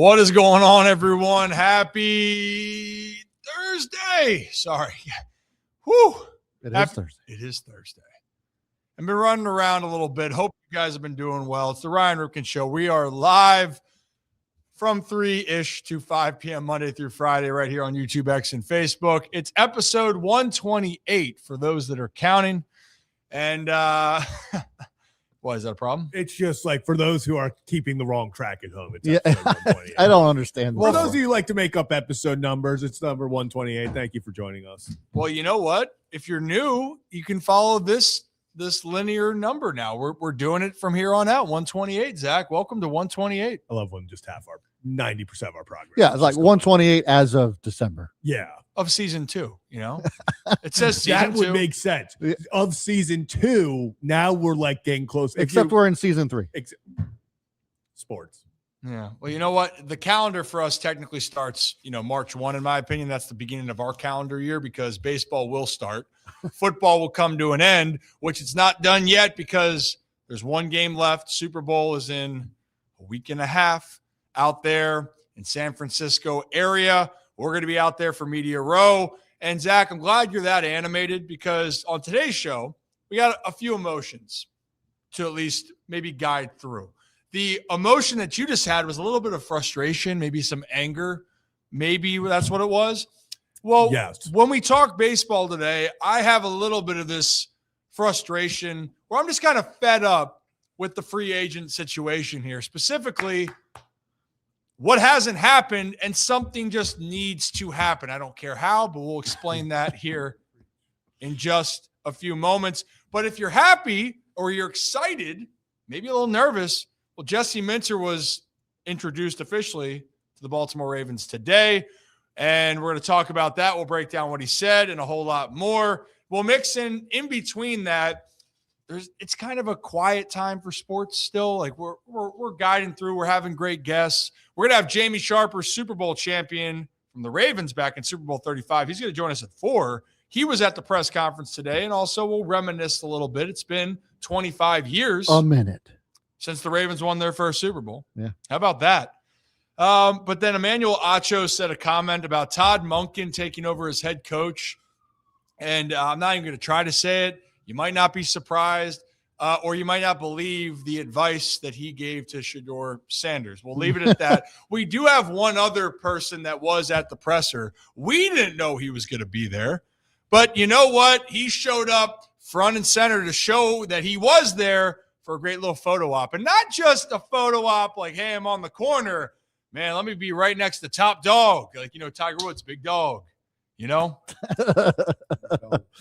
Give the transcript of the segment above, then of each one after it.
What is going on, everyone? Happy Thursday. Sorry. Whew. It is Thursday. It is Thursday. I've been running around a little bit. Hope you guys have been doing well. It's the Ryan Ripken Show. We are live from 3-ish to 5 p.m. Monday through Friday right here on YouTube, X, and Facebook. It's episode 128 for those that are counting. And why is that a problem? It's just like for those who are keeping the wrong track at home. It's episode 128. I don't understand. For those of you who like to make up episode numbers, it's number 128. Thank you for joining us. Well, you know what? If you're new, you can follow this linear number now. We're doing it from here on out. 128. Zach, welcome to 128. I love when just half our 90% of our progress. Yeah, it's like 128 as of December. Yeah. Of season 2, you know? It says season that would 2. make sense. Of season 2, now we're like getting close. Except we're in season 3. Sports. Yeah. Well, you know what? The calendar for us technically starts, March 1, in my opinion. That's the beginning of our calendar year because baseball will start. Football will come to an end, which it's not done yet because there's one game left. Super Bowl is in a week and a half out there in San Francisco area. We're going to be out there for Media Row. And Zach, I'm glad you're that animated because on today's show, we got a few emotions to at least maybe guide through. The emotion that you just had was a little bit of frustration, maybe some anger. Maybe that's what it was. Well, yes. When we talk baseball today, I have a little bit of this frustration where I'm just kind of fed up with the free agent situation here. Specifically, what hasn't happened and something just needs to happen. I don't care how, but we'll explain that here in just a few moments. But if you're happy or you're excited, maybe a little nervous, well, Jesse Minter was introduced officially to the Baltimore Ravens today, and we're going to talk about that. We'll break down what he said and a whole lot more. We'll mix in between that. It's kind of a quiet time for sports still. Like we're guiding through. We're having great guests. We're going to have Jamie Sharper, Super Bowl champion from the Ravens back in Super Bowl 35. He's going to join us at 4. He was at the press conference today, and also we'll reminisce a little bit. It's been 25 years. A minute. Since the Ravens won their first Super Bowl. Yeah. How about that? But then Emmanuel Acho said a comment about Todd Monken taking over as head coach. And I'm not even going to try to say it. You might not be surprised, or you might not believe the advice that he gave to Shedeur Sanders. We'll leave it at that. We do have one other person that was at the presser. We didn't know he was going to be there. But you know what? He showed up front and center to show that he was there for a great little photo op. And not just a photo op like, hey, I'm on the corner. Man, let me be right next to top dog. Like, Tiger Woods, big dog,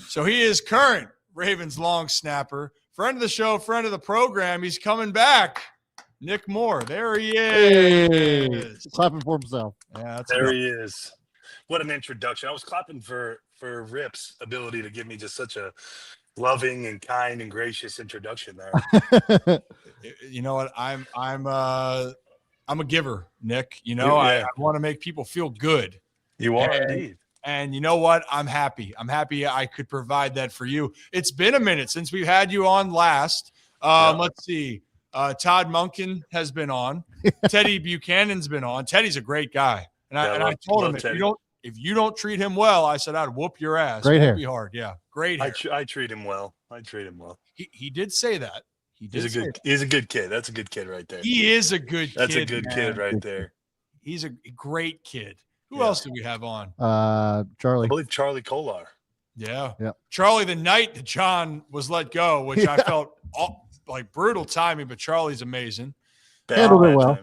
So he is current Ravens long snapper, friend of the show, friend of the program. He's coming back. Nick Moore. There he is. Hey, clapping for himself. Yeah, there he is. What an introduction. I was clapping for Rip's ability to give me just such a loving and kind and gracious introduction there. You know what? I'm a giver, Nick. Yeah. I want to make people feel good. You are indeed. And you know what? I'm happy. I'm happy I could provide that for you. It's been a minute since we've had you on last. Let's see. Todd Monken has been on. Teddy Buchanan's been on. Teddy's a great guy. And I told him if you don't treat him well, I said I'd whoop your ass. Great hair. Be hard. Yeah. Great hair. I treat him well. He did say that. He's a good kid. That's a good kid right there. He is a good kid. That's a good kid right there. He's a great kid. Who else do we have on? Charlie. I believe Charlie Kolar. Yeah. Yeah. Charlie, the night that John was let go, which I felt like brutal timing, but Charlie's amazing. Handled it well.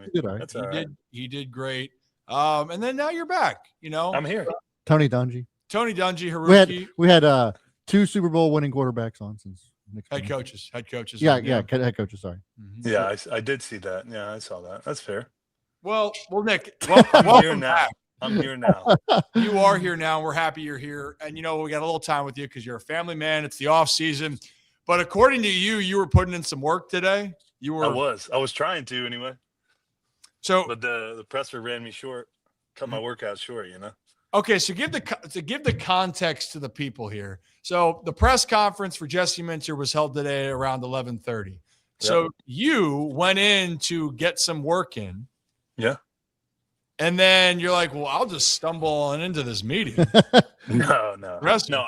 He did great. And then now you're back. I'm here. Tony Dungy, Haruki. We had 2 Super Bowl winning quarterbacks on since Nick's head coaches. Yeah, head coaches. Sorry. Mm-hmm. Yeah, I did see that. Yeah, I saw that. That's fair. Well, Nick, welcome back. I'm here now. You are here now. We're happy you're here. And, we got a little time with you because you're a family man. It's the off season. But according to you, you were putting in some work today. I was trying to anyway. But the presser ran me short, cut my workout short, Okay, so give the context to the people here. So the press conference for Jesse Minter was held today around 11:30. Yep. So you went in to get some work in. Yeah. And then you're like, well, I'll just stumble on into this meeting. No. Rest No.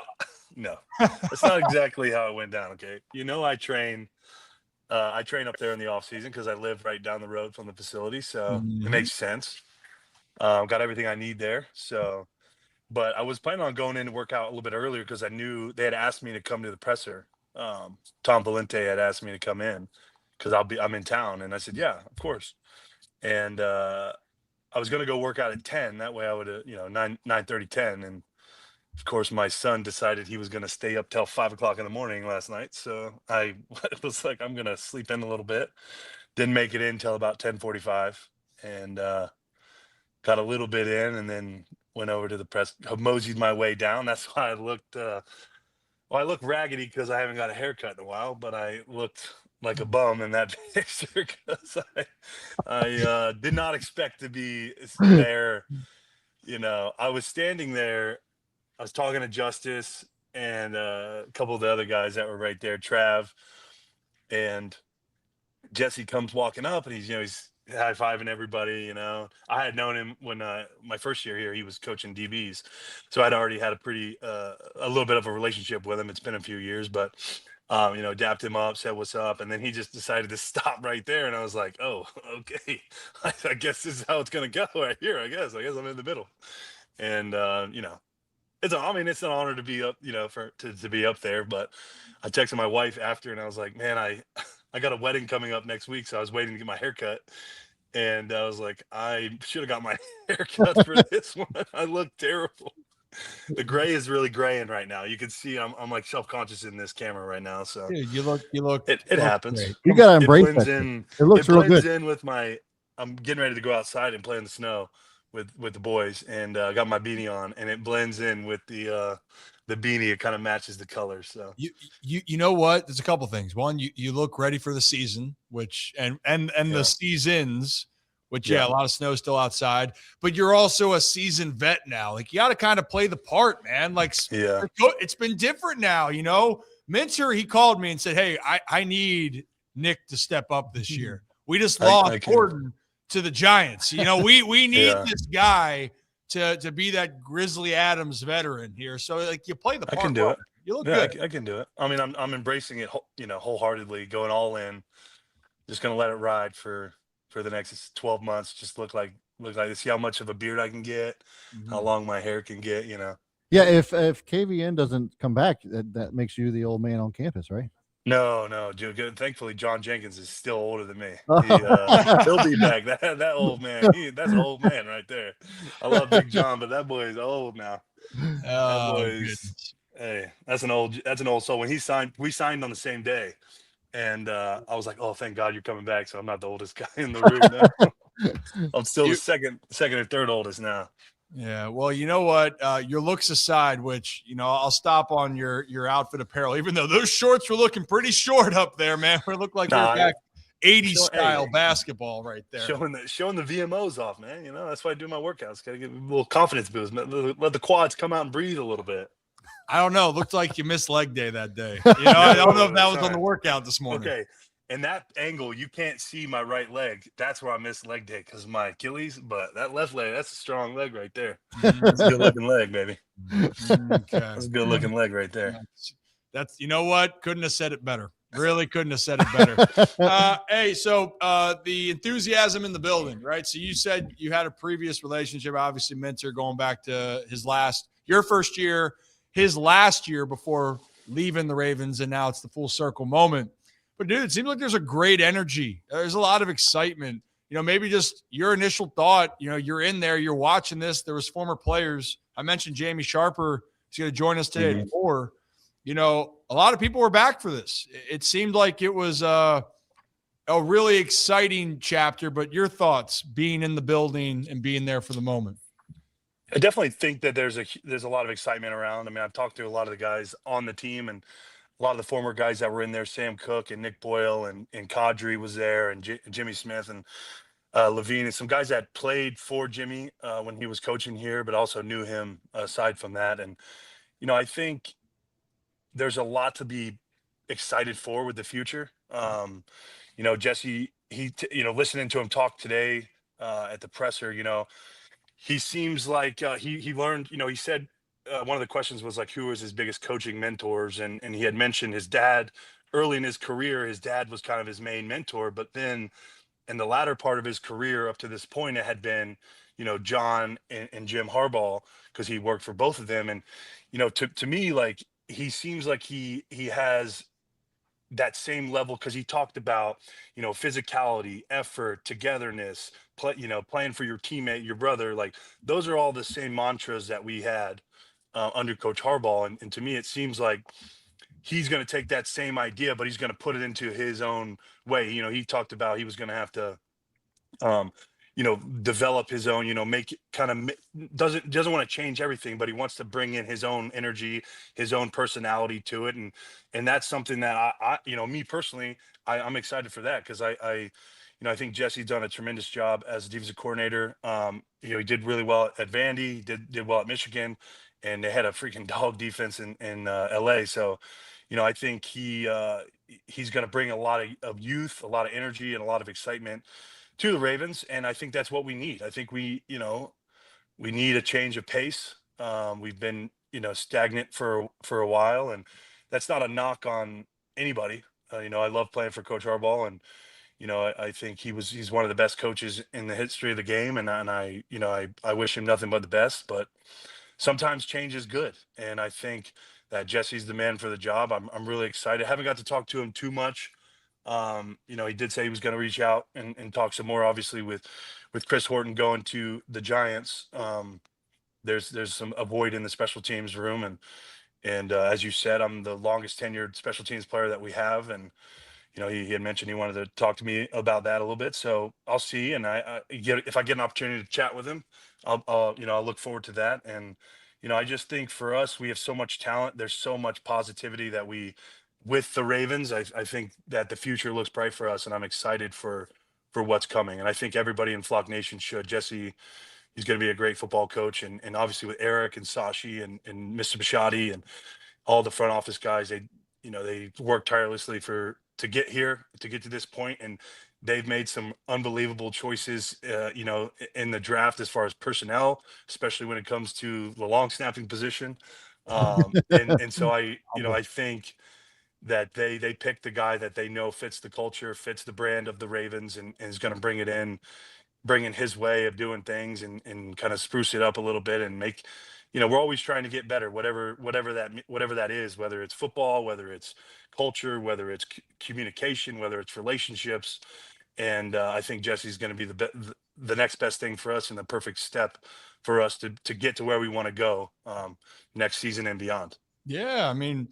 That's not exactly how it went down. Okay. I train up there in the off season because I live right down the road from the facility. So it makes sense. Got everything I need there. So, but I was planning on going in to work out a little bit earlier because I knew they had asked me to come to the presser. Tom Valente had asked me to come in because I'm in town. And I said, yeah, of course. And I was going to go work out at 10. That way I would, 9:30, 10. And of course, my son decided he was going to stay up till 5 o'clock in the morning last night. So I was like, I'm going to sleep in a little bit. Didn't make it in till about 10:45, and got a little bit in, and then went over to the press, moseyed my way down. That's why I looked, I look raggedy because I haven't got a haircut in a while, but I looked like a bum in that picture because I did not expect to be there. I was standing there. I was talking to Justice and a couple of the other guys that were right there, Trav, and Jesse comes walking up, and he's high-fiving everybody. I had known him when my first year here. He was coaching DBs, so I'd already had a little bit of a relationship with him. It's been a few years, but dapped him up, said what's up, and then he just decided to stop right there, and I was like, oh, okay. I guess this is how it's gonna go right here. I guess I'm in the middle, and it's an honor to be up, to be up there. But I texted my wife after, and I was like, man, I got a wedding coming up next week, so I was waiting to get my hair cut. And I was like, I should have got my hair cut for this one. I look terrible. The gray is really graying right now. You can see I'm like self-conscious in this camera right now. So Dude, you look. it happens. Great. You got to It embrace blends that. in. It looks It real blends good. in with I'm getting ready to go outside and play in the snow with the boys, and got my beanie on, and it blends in with the beanie. It kind of matches the colors. So You know what? There's a couple things. One, you look ready for the season, which and the seasons, which a lot of snow still outside. But you're also a seasoned vet now. Like, you got to kind of play the part, man. Like, it's been different now. Minter, he called me and said, "Hey, I need Nick to step up this year. We just lost Gordon to the Giants. We need this guy to be that Grizzly Adams veteran here. So, like, you play the part. I can do it. You look good. I can do it. I mean, I'm embracing it, wholeheartedly, going all in. Just gonna let it ride for the next 12 months. Just look like see how much of a beard I can get, how long my hair can get. Yeah, if KVN doesn't come back, that makes you the old man on campus, right? No, dude. Thankfully, John Jenkins is still older than me. He'll be back. That old man. That's an old man right there. I love Big John, but that boy is old now. That boy is. Hey, that's an old soul. When we signed on the same day, and I was like, oh, thank God you're coming back, so I'm not the oldest guy in the room now. I'm still the second or third oldest now. Yeah, well, you know what? Your looks aside, which, I'll stop on your outfit apparel, even though those shorts were looking pretty short up there, man. We look like we're back 80s style basketball right there. Showing the VMOs off, man. That's why I do my workouts. Got to get a little confidence boost. Let the quads come out and breathe a little bit. I don't know. It looked like you missed leg day that day. I don't know if that was on the workout this morning. Okay. In that angle, you can't see my right leg. That's where I missed leg day because my Achilles. But that left leg, that's a strong leg right there. That's a good looking leg, baby. Okay. That's a good looking leg right there. That's, you know what? Couldn't have said it better. Really couldn't have said it better. Hey, so the enthusiasm in the building, right? So you said you had a previous relationship, obviously Minter, going back to your first year, his last year before leaving the Ravens, and now it's the full circle moment. But, dude, it seems like there's a great energy. There's a lot of excitement. Maybe just your initial thought, you're in there, you're watching this. There was former players. I mentioned Jamie Sharper. He's going to join us today at 4. A lot of people were back for this. It seemed like it was a really exciting chapter. But your thoughts being in the building and being there for the moment? I definitely think that there's a lot of excitement around. I mean, I've talked to a lot of the guys on the team, and a lot of the former guys that were in there, Sam Cook and Nick Boyle and Kadri was there, and Jimmy Smith and Levine, and some guys that played for Jimmy when he was coaching here, but also knew him aside from that. And, I think there's a lot to be excited for with the future. Jesse, listening to him talk today at the presser, he seems like he learned. He said one of the questions was like, who was his biggest coaching mentors, and he had mentioned his dad early in his career. His dad was kind of his main mentor, but then in the latter part of his career up to this point, it had been, John and Jim Harbaugh, because he worked for both of them. And, to me, like, he seems like he has that same level, because he talked about, physicality, effort, togetherness, playing for your teammate, your brother. Like, those are all the same mantras that we had under Coach Harbaugh. And to me, it seems like he's going to take that same idea, but he's going to put it into his own way. He talked about he was going to have to, um, develop his own, make it kind of doesn't want to change everything, but he wants to bring in his own energy, his own personality to it. And that's something that me personally, I'm excited for that, because I think Jesse's done a tremendous job as a defensive coordinator. He did really well at Vandy, did well at Michigan, and they had a freaking dog defense in LA. So, I think he's going to bring a lot of youth, a lot of energy, and a lot of excitement to the Ravens, and I think that's what we need. I think we need a change of pace. We've been stagnant for a while, and that's not a knock on anybody. I love playing for Coach Harbaugh, and I think he's one of the best coaches in the history of the game, and I wish him nothing but the best. But sometimes change is good, and I think that Jesse's the man for the job. I'm really excited. Haven't got to talk to him too much. He did say he was going to reach out and talk some more. Obviously, with Chris Horton going to the Giants, there's some a void in the special teams room, and as you said, I'm the longest tenured special teams player that we have, and he had mentioned he wanted to talk to me about that a little bit. So I'll see, and if I get an opportunity to chat with him, I'll look forward to that. And I just think for us, we have so much talent. There's so much positivity that with the Ravens, I think that the future looks bright for us, and I'm excited for what's coming. And I think everybody in Flock Nation should. Jesse, he's going to be a great football coach, and obviously with Eric and Sashi and Mr. Bishotti and all the front office guys, they work tirelessly to get here, to get to this point, and they've made some unbelievable choices, in the draft as far as personnel, especially when it comes to the long snapping position. And so I think that they picked the guy that they know fits the culture, fits the brand of the Ravens, and is going to bring in his way of doing things, and kind of spruce it up a little bit, and make, we're always trying to get better, whatever that is, whether it's football, whether it's culture, whether it's communication, whether it's relationships. And I think Jesse's going to be the next best thing for us, and the perfect step for us to get to where we want to go next season and beyond. Yeah, I mean,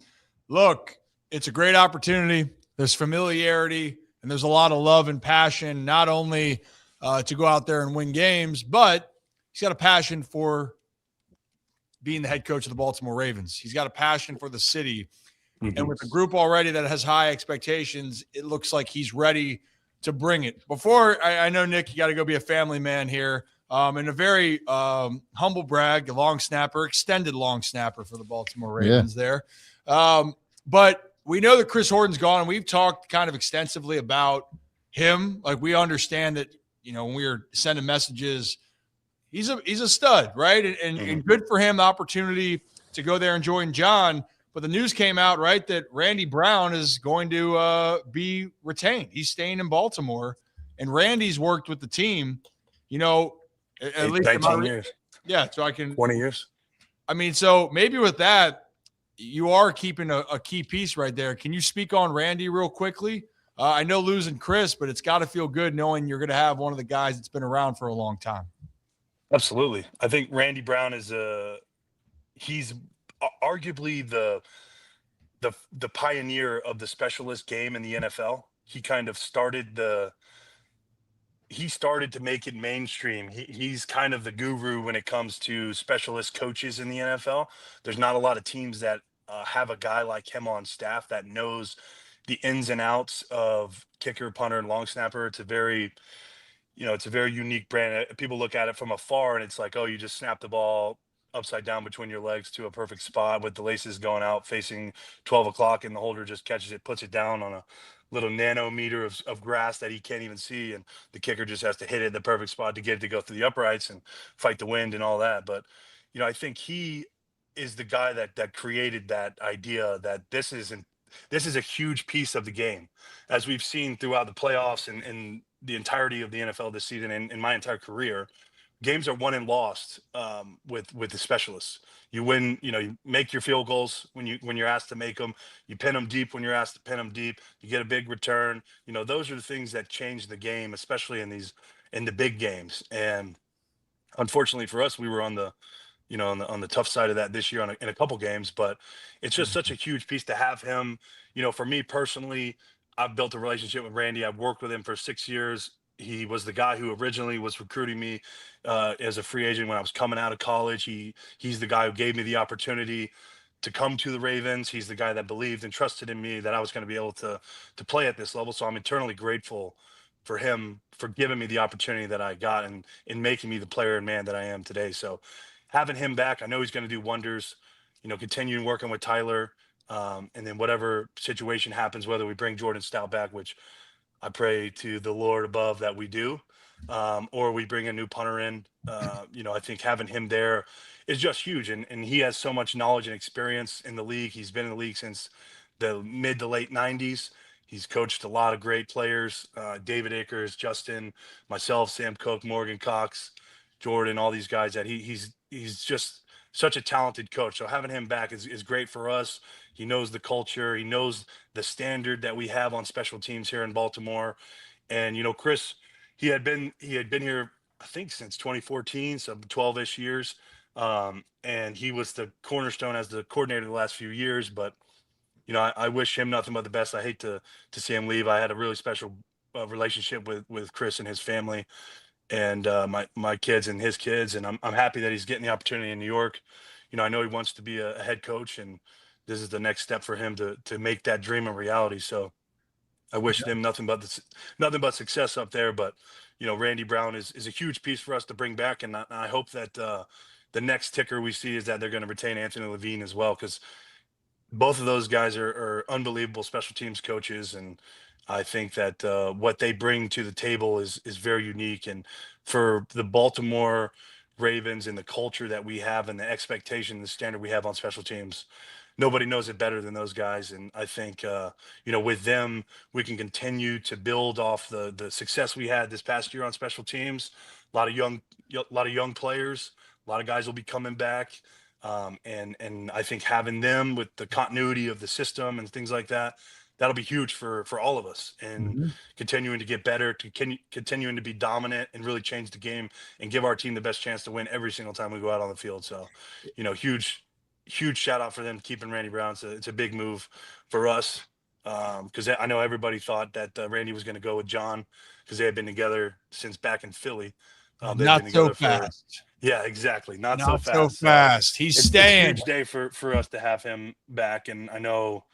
look, it's a great opportunity. There's familiarity, and there's a lot of love and passion, not only to go out there and win games, but he's got a passion for being the head coach of the Baltimore Ravens. He's got a passion for the city. Mm-hmm. And with a group already that has high expectations, it looks like he's ready to bring it. Before, I know, Nick, you got to go be a family man here. And a very humble brag, a long snapper, extended long snapper for the Baltimore Ravens there. But we know that Chris Horton's gone, and we've talked kind of extensively about him. Like, we understand that, when we were sending messages, he's a stud, right? And good for him, the opportunity to go there and join John. But the news came out, right, that Randy Brown is going to be retained. He's staying in Baltimore, and Randy's worked with the team, at least 19 years. Yeah, so I can 20 years. I mean, so maybe with that, you are keeping a key piece right there. Can you speak on Randy real quickly? I know losing Chris, but it's got to feel good knowing you're going to have one of the guys that's been around for a long time. Absolutely. I think Randy Brown he's arguably the pioneer of the specialist game in the NFL. He kind of started to make it mainstream. He's kind of the guru when it comes to specialist coaches in the NFL. There's not a lot of teams that have a guy like him on staff that knows the ins and outs of kicker, punter, and long snapper. It's a very unique brand. People look at it from afar and it's like, oh, you just snap the ball upside down between your legs to a perfect spot with the laces going out facing 12 o'clock, and the holder just catches it, puts it down little nanometer of grass that he can't even see, and the kicker just has to hit it in the perfect spot to get it to go through the uprights and fight the wind and all that. But I think he is the guy that created that idea that this is a huge piece of the game, as we've seen throughout the playoffs and the entirety of the NFL this season and in my entire career. Games are won and lost with the specialists. You win, you make your field goals when you're asked to make them. You pin them deep when you're asked to pin them deep. You get a big return. Those are the things that change the game, especially in the big games. And unfortunately for us, we were on the on the tough side of that this year in a couple games. But it's just such a huge piece to have him. For me personally, I've built a relationship with Randy. I've worked with him for 6 years. He was the guy who originally was recruiting me as a free agent when I was coming out of college. He's the guy who gave me the opportunity to come to the Ravens. He's the guy that believed and trusted in me that I was going to be able to play at this level. So I'm eternally grateful for him for giving me the opportunity that I got and in making me the player and man that I am today. So having him back, I know he's going to do wonders. Continuing working with Tyler, and then whatever situation happens, whether we bring Jordan Stout back, which I pray to the Lord above that we do, or we bring a new punter in. I think having him there is just huge, and he has so much knowledge and experience in the league. He's been in the league since the mid to late '90s. He's coached a lot of great players: David Akers, Justin, myself, Sam Cook, Morgan Cox, Jordan, all these guys. That he's just such a talented coach. So having him back is great for us. He knows the culture. He knows the standard that we have on special teams here in Baltimore. And Chris, he had been here, I think, since 2014, so 12-ish years. And he was the cornerstone as the coordinator the last few years. But I wish him nothing but the best. I hate to see him leave. I had a really special relationship with Chris and his family, and my kids and his kids, and I'm happy that he's getting the opportunity in New York. I know he wants to be a head coach, and this is the next step for him to make that dream a reality. So I wish him nothing but success up there. But Randy Brown is a huge piece for us to bring back, and I hope that the next ticker we see is that they're going to retain Anthony Levine as well, because both of those guys are unbelievable special teams coaches, and I think that what they bring to the table is very unique. And for the Baltimore Ravens and the culture that we have and the expectation, the standard we have on special teams, nobody knows it better than those guys. And I think with them, we can continue to build off the success we had this past year on special teams. A lot of young players, a lot of guys will be coming back. And I think having them with the continuity of the system and things like that, that'll be huge for all of us, and continuing to get better, continuing to be dominant and really change the game and give our team the best chance to win every single time we go out on the field. So, huge shout out for them keeping Randy Brown. So it's a big move for us. Because I know everybody thought that Randy was going to go with John because they had been together since back in Philly. Not so fast. Yeah, exactly. Not so fast. fast. He's staying. It's a huge day for us to have him back. And I know,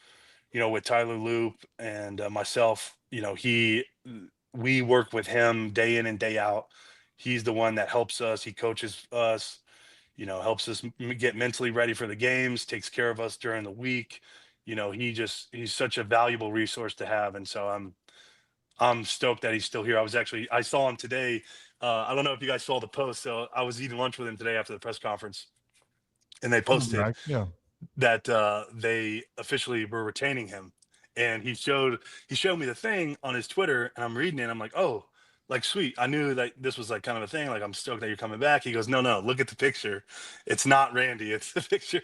with Tyler Loop and myself, we work with him day in and day out. He's the one that helps us. He coaches us, helps us get mentally ready for the games, takes care of us during the week. He's such a valuable resource to have. And so I'm stoked that he's still here. I saw him today. I don't know if you guys saw the post. So I was eating lunch with him today after the press conference, and they posted that they officially were retaining him. And he showed me the thing on his Twitter, and I'm reading it. And I'm like, oh, like, sweet. I knew that this was like kind of a thing. Like, I'm stoked that you're coming back. He goes, no, look at the picture. It's not Randy. It's the picture.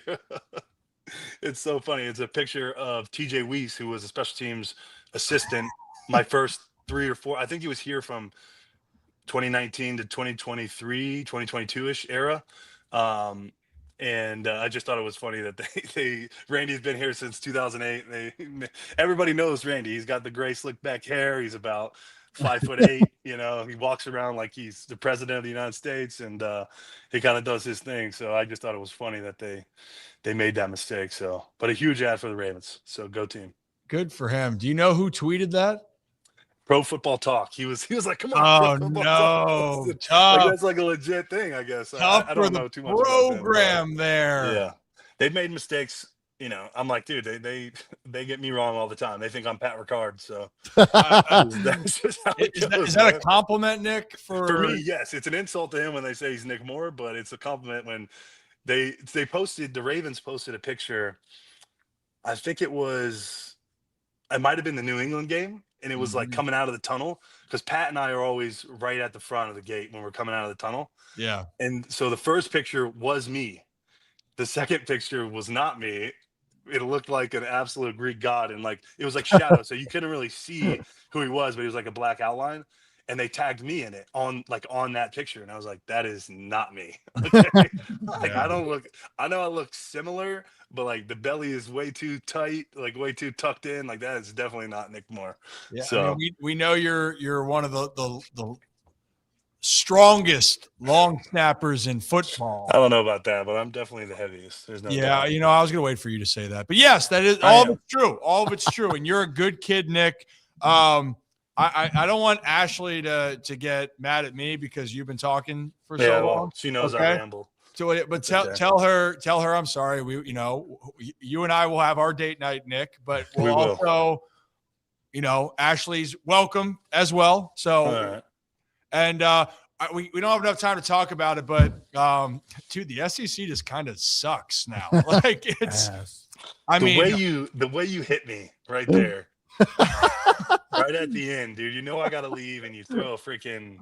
It's so funny. It's a picture of TJ Weiss, who was a special teams assistant my first 3 or 4. I think he was here from 2019 to 2023, 2022-ish era. And I just thought it was funny that Randy's been here since 2008. Everybody knows Randy. He's got the gray slick back hair. He's about 5'8". He walks around like he's the president of the United States, and he kind of does his thing. So I just thought it was funny that they made that mistake. So, but a huge ad for the Ravens. So go team. Good for him. Do you know who tweeted that? Pro Football Talk. He was like, come on. Oh, no. Tough. Like, that's like a legit thing, I guess. Tough I don't for know the too much about program him, there. Yeah. They've made mistakes I'm like, dude, they get me wrong all the time. They think I'm Pat Ricard. So Uh, that's just how it goes, is that a man. compliment, Nick? For me, yes, it's an insult to him when they say he's Nick Moore, but it's a compliment when they posted, the Ravens posted a picture. I think it might have been the New England game, and it was like coming out of the tunnel, because Pat and I are always right at the front of the gate when we're coming out of the tunnel. Yeah. And so the first picture was me. The second picture was not me. It looked like an absolute Greek god, and like it was like shadow, so you couldn't really see who he was, but he was like a black outline. And they tagged me in it on that picture, and I was like, that is not me. Okay? Like Yeah. I know I look similar, but like the belly is way too tight, like way too tucked in. Like that is definitely not Nick Moore. Yeah. So I mean, we know you're one of the strongest long snappers in football. I don't know about that, but I'm definitely the heaviest. There's no Yeah, doubt. I was gonna wait for you to say that, but yes, that is I all am. of it's true. All of it's true, and you're a good kid, Nick. I don't want Ashley to get mad at me because you've been talking for so Yeah, long. well, she knows I Okay. ramble. So, but That's okay. tell her I'm sorry. You and I will have our date night, Nick, but We we'll will. also, Ashley's welcome as well. So, All right. and we don't have enough time to talk about it, but dude, the SEC just kind of sucks now. Like it's, Ass. The way you hit me right there, right at the end, dude. You know I gotta leave, and you throw a freaking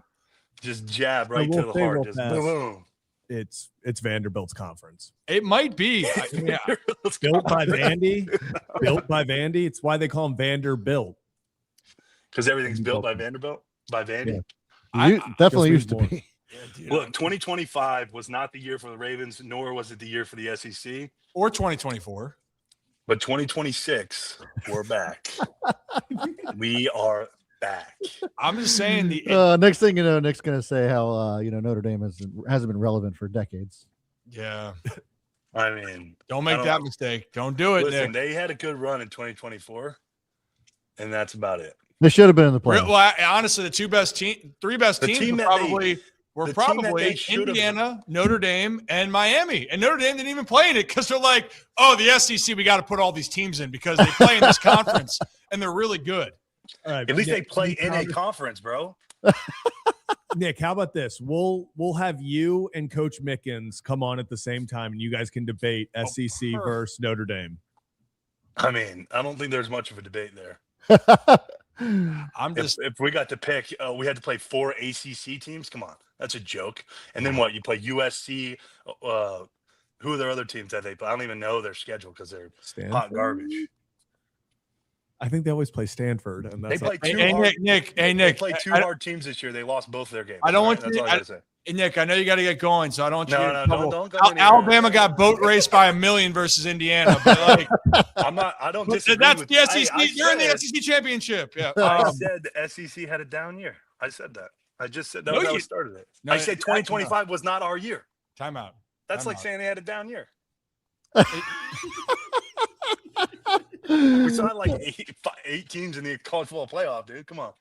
just jab right will to the say heart, real just fast. boom. It's Vanderbilt's conference. it might be. Built by Vandy. Built by Vandy. It's why they call him Vanderbilt. Because everything's built by Vanderbilt, by Vandy. Yeah. You definitely just used to more. be. Yeah, dude, Look, 2025 was not the year for the Ravens, nor was it the year for the SEC. or 2024. But 2026, we're back. We are back. I'm just saying the Next thing you know, Nick's gonna say how Notre Dame hasn't been relevant for decades. yeah. I mean, Don't make that mistake. Don't do it, listen, Nick. they had a good run in 2024, and that's about it. They should have been in the playoffs. Well, honestly, the three best teams were probably should've- Indiana, Notre Dame, and Miami. And Notre Dame didn't even play in it because they're like, oh, the SEC, we got to put all these teams in because they play in this conference and they're really good. All right, At least they Nick, play can in you a conference, bro. Nick, how about this? We'll have you and Coach Mickens come on at the same time, and you guys can debate SEC perfect. versus Notre Dame. I mean, I don't think there's much of a debate there. I'm just If we got to pick, we had to play 4 ACC teams. Come on, that's a joke. And then what? You play USC. Who are their other teams that they play? I don't even know their schedule because they're hot garbage. I think they always play Stanford, and They that's play two hey, hard. Nick. They played two hard teams this year. They lost both their games. I don't all want right? That's you- all I gotta say. Nick, I know you got to get going, so I don't want you to get in trouble. don't go anywhere. Alabama got boat raced by 1,000,000 versus Indiana, but like I'm not. I don't disagree. that's with, the SEC. I You're in the said- SEC championship. Yeah. I said the SEC had a down year. I said that. I just said that No, was how you- we started it. No, I said 2025 was not our year. Timeout. That's like Timeout. saying they had a down year. We still had like eight teams in the college football playoff, dude. Come on.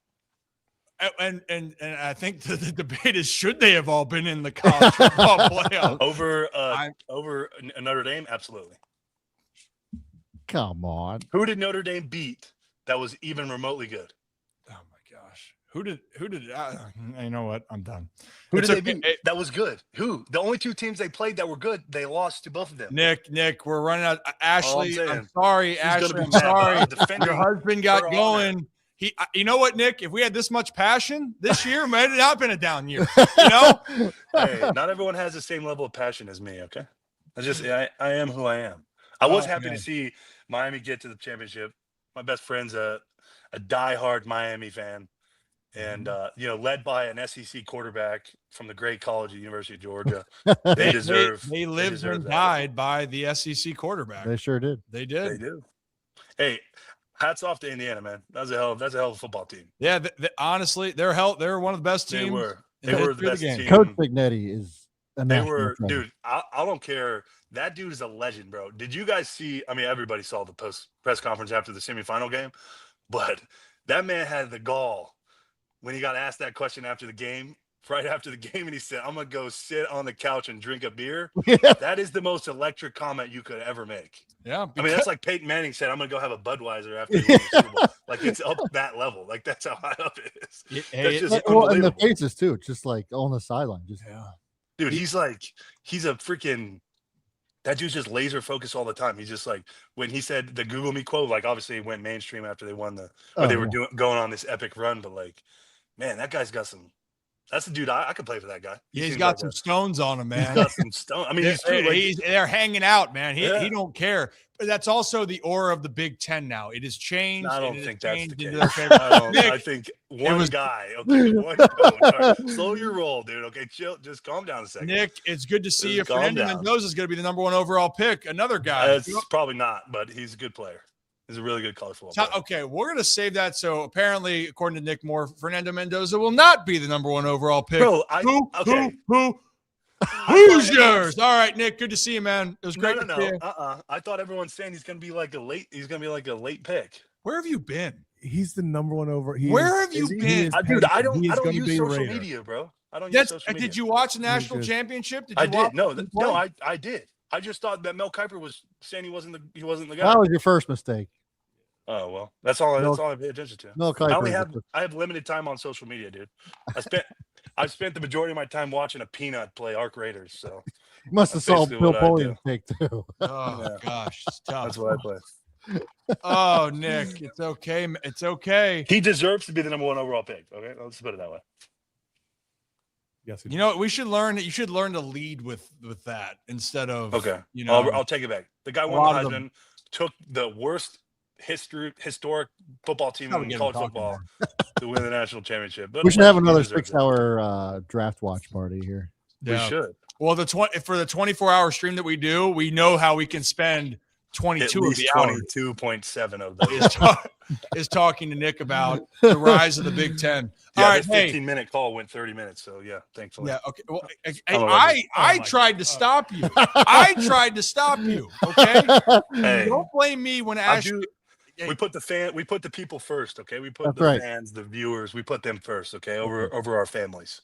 And I think the debate is should they have all been in the college football playoff? Over Notre Dame, absolutely. Come on. Who did Notre Dame beat that was even remotely good? Oh my gosh, who did? You know what? I'm done. Who It's did they okay. beat that was good? Who? The only two teams they played that were good, they lost to both of them. Nick, we're running out. Ashley, saying, I'm sorry, she's gonna Ashley, be I'm mad, sorry. but I'm defending Your husband got her going. You know what, Nick? If we had this much passion this year, it might have not been a down year. You know? Hey, not everyone has the same level of passion as me. Okay, I am who I am. I was happy to see Miami get to the championship. My best friend's a diehard Miami fan, and led by an SEC quarterback from the great college at University of Georgia. They deserve. They lived deserve and that. died by the SEC quarterback. They sure did. They did. They do. Hey, hats off to Indiana, man. That's a hell of a football team. Yeah, honestly, they're one of the best teams. They were. in They the were the history of best team. Coach Bignetti is a They national were, treasure. dude. I don't care. That dude is a legend, bro. Did you guys see? I mean, everybody saw the press conference after the semifinal game, but that man had the gall when he got asked that question after the game right after the game, and he said, "I'm gonna go sit on the couch and drink a beer." Yeah. That is the most electric comment you could ever make. Yeah, I mean, that's like Peyton Manning said, "I'm gonna go have a Budweiser after he won the Super Bowl." Like, it's up that level. Like, that's how high up it is. Hey, That's just Well, and the unbelievable. faces too, just like on the sideline. Just Dude, he's a freaking. That dude's just laser focused all the time. He's just like, when he said the Google Me quote, like, obviously it went mainstream after they won they were going on this epic run, but like, man, that guy's got some. That's the dude I could play for that guy. he's seems got like some stones on him, man. He's got some stone. I mean, he's true. Like, They're hanging out, man. He Yeah. don't care. But that's also the aura of the Big Ten now. It has changed. I and don't it has think that's the changed case. into their favor. Nick, I think one was- guy. Okay, one coach. All right, slow your roll, dude. Okay, chill. Just calm down a second. Nick, it's good to see you. Just calm Fernando down. Mendoza is going to be the number 1 overall pick. Another guy. It's probably not, but he's a good player. He's a really good college football player. Okay, we're going to save that. So apparently, according to Nick Moore, Fernando Mendoza will not be the number 1 overall pick. Bro, Who? Who's yours? All right, Nick. Good to see you, man. It was great to see you. I thought everyone's saying he's gonna be like a late pick. Where have you been? He's the number 1 over. Where have you been? Dude, I don't He's gonna use be a social Raider. media, bro. I don't use social media. Did you watch the national good. championship? Did you I did. watch No, him play? no, I did. I just thought that Mel Kiper was saying he wasn't the guy. That was your first mistake. Oh well, that's all I pay attention to. No, I have limited time on social media, dude. I've spent the majority of my time watching a peanut play Arc Raiders, so You must have That's saw basically Bill what I Polian's take too. Oh Yeah. gosh, it's tough. that's what I play. Oh, Nick, it's okay. It's okay. He deserves to be the number 1 overall pick. Okay, let's put it that way. Yes, You know what? We should learn that you should learn to lead with that instead of Okay, You know, I'll take it back. The guy won lot the of Heisman, them- took the worst historic football team How we in get college him football to win the national championship. But We should have he another deserves it. 6-hour draft watch party here. We Yeah. should. Well, for the 24-hour stream that we do, we know how we can spend At 22 of least the hours 22.7 of those. is talking to Nick about the rise of the Big Ten. Yeah, All right, this hey. 15-minute call went 30 minutes. So yeah, thankfully. Yeah. Okay. Well, Oh, I tried to stop you. I tried to stop you. Okay. Hey, Don't blame me when I Ashley. do. We put the people first. Okay, we put That's the right. fans, the viewers. We put them first. Okay, over our families.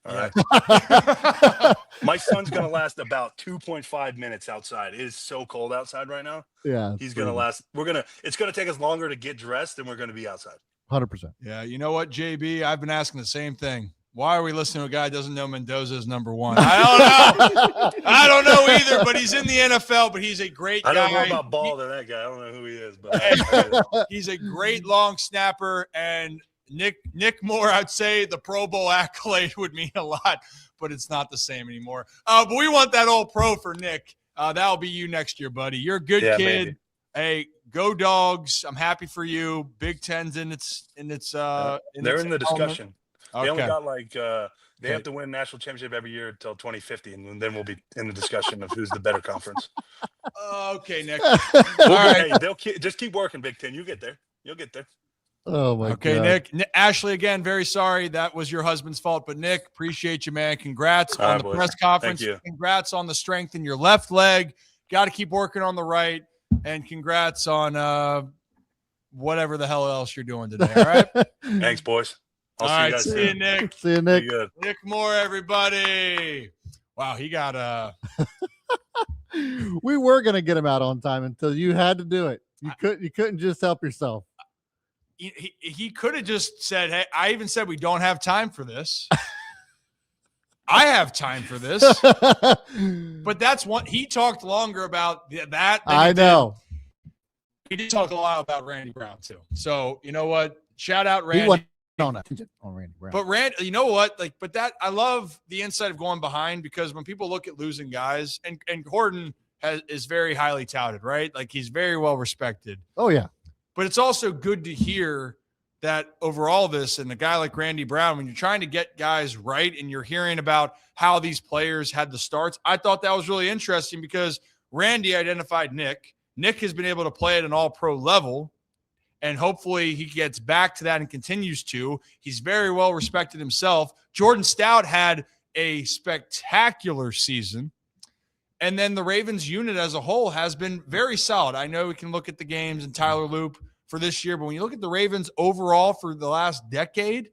All Yeah. right. My son's gonna last about 2.5 minutes outside. It is so cold outside right now. Yeah, He's gonna last. It's gonna take us longer to get dressed, and we're gonna be outside. 100%. Yeah. You know what, JB? I've been asking the same thing. Why are we listening to a guy who doesn't know Mendoza is number 1? I don't know either, but he's in the NFL, but he's a great guy. I don't know about Ball to that guy. I don't know who he is, but He's a great long snapper, and Nick Moore, I'd say the Pro Bowl accolade would mean a lot, but it's not the same anymore. But we want that old pro for Nick. That'll be you next year, buddy. You're a good Yeah, kid. maybe. Hey, go Dogs! I'm happy for you. Big Ten's in its. they're its in the element. discussion. They only Okay. got they have to win national championship every year until 2050, and then we'll be in the discussion of who's the better conference. Okay, Nick. All right. Hey, just keep working, Big Ten. You get there. You'll get there. Oh my Okay, God. Nick. Ashley, again, very sorry that was your husband's fault, but Nick, appreciate you, man. Congrats All on right, the boys. press conference. Thank you. Congrats on the strength in your left leg. Got to keep working on the right, and congrats on whatever the hell else you're doing today. All right. Thanks, boys. I'll All see right. you guys See you, soon. Nick. See you, Nick. Be good. Nick Moore, everybody. Wow, he got We were gonna get him out on time until you had to do it. You couldn't just help yourself. he could have just said, "Hey," I even said we don't have time for this. I have time for this, but that's what he talked longer about that. than I he did. know. He did talk a lot about Randy Brown too. So you know what? Shout out He Randy. went on Randy Brown. But Randy, you know what? But that I love the insight of going behind, because when people look at losing guys, and Gordon is very highly touted, right? Like, he's very well respected. Oh yeah. But it's also good to hear that over all this, and a guy like Randy Brown, when you're trying to get guys right and you're hearing about how these players had the starts, I thought that was really interesting, because Randy identified Nick. Nick has been able to play at an all-pro level, and hopefully he gets back to that and continues to. He's very well respected himself. Jordan Stout had a spectacular season. And then the Ravens unit as a whole has been very solid. I know we can look at the games and Tyler Loop for this year, but when you look at the Ravens overall for the last decade,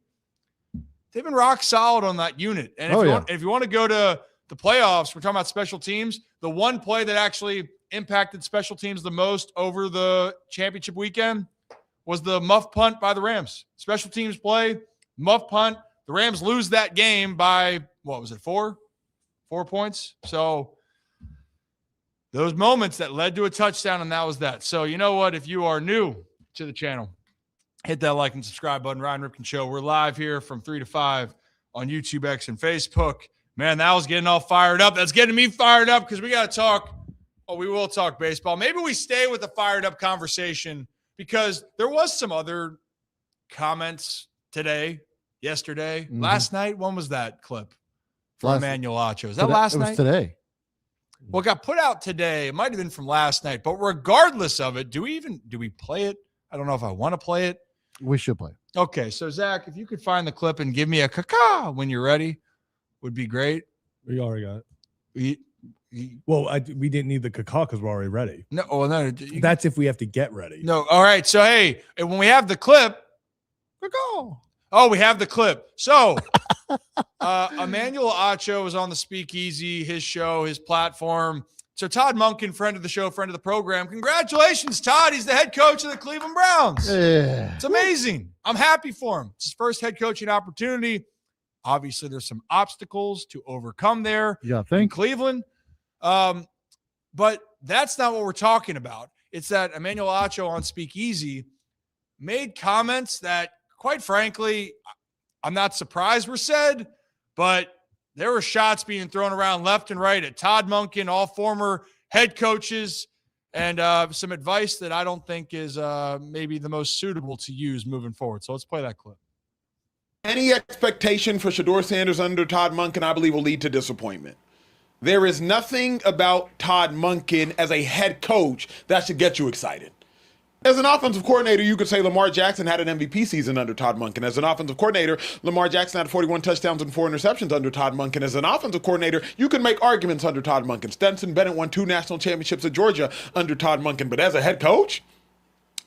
they've been rock solid on that unit. And if you want to go to the playoffs, we're talking about special teams. The one play that actually impacted special teams the most over the championship weekend was the muff punt by the Rams. Special teams play, muff punt. The Rams lose that game by, what was it, 4 points? So those moments that led to a touchdown, and that was that. So you know what? If you are new to the channel, hit that like and subscribe button. Ryan Ripken Show. We're live here from 3 to 5 on YouTube, X, and Facebook. Man, that was getting all fired up. That's getting me fired up because we got to talk. Oh, we will talk baseball. Maybe we stay with the fired up conversation because there was some other comments today, yesterday, last night. When was that clip from Emmanuel Acho? Is that last night? It was today. Well, it got put out today. It might have been from last night. But regardless of it, do we play it? I don't know if I want to play it. We should play. Okay, so Zach, if you could find the clip and give me a caca when you're ready, would be great. We already got it. We didn't need the caca because we're already ready. No, no. That's if we have to get ready. No, all right. So hey, when we have the clip, Caca. Oh, we have the clip. So Emmanuel Acho was on the Speakeasy, his show, his platform. So Todd Monken, friend of the show, friend of the program. Congratulations, Todd. He's the head coach of the Cleveland Browns. Yeah. It's amazing. I'm happy for him. It's his first head coaching opportunity. Obviously, there's some obstacles to overcome there in Cleveland. But that's not what we're talking about. It's that Emmanuel Acho on Speakeasy made comments that, quite frankly, I'm not surprised were said, but there were shots being thrown around left and right at Todd Monken, all former head coaches, and some advice that I don't think is maybe the most suitable to use moving forward. So let's play that clip. Any expectation for Shedeur Sanders under Todd Monken, I believe, will lead to disappointment. There is nothing about Todd Monken as a head coach that should get you excited. As an offensive coordinator, you could say Lamar Jackson had an MVP season under Todd Monken. As an offensive coordinator, Lamar Jackson had 41 touchdowns and 4 interceptions under Todd Monken. As an offensive coordinator, you can make arguments under Todd Monken. Stetson Bennett won 2 national championships at Georgia under Todd Monken. But as a head coach,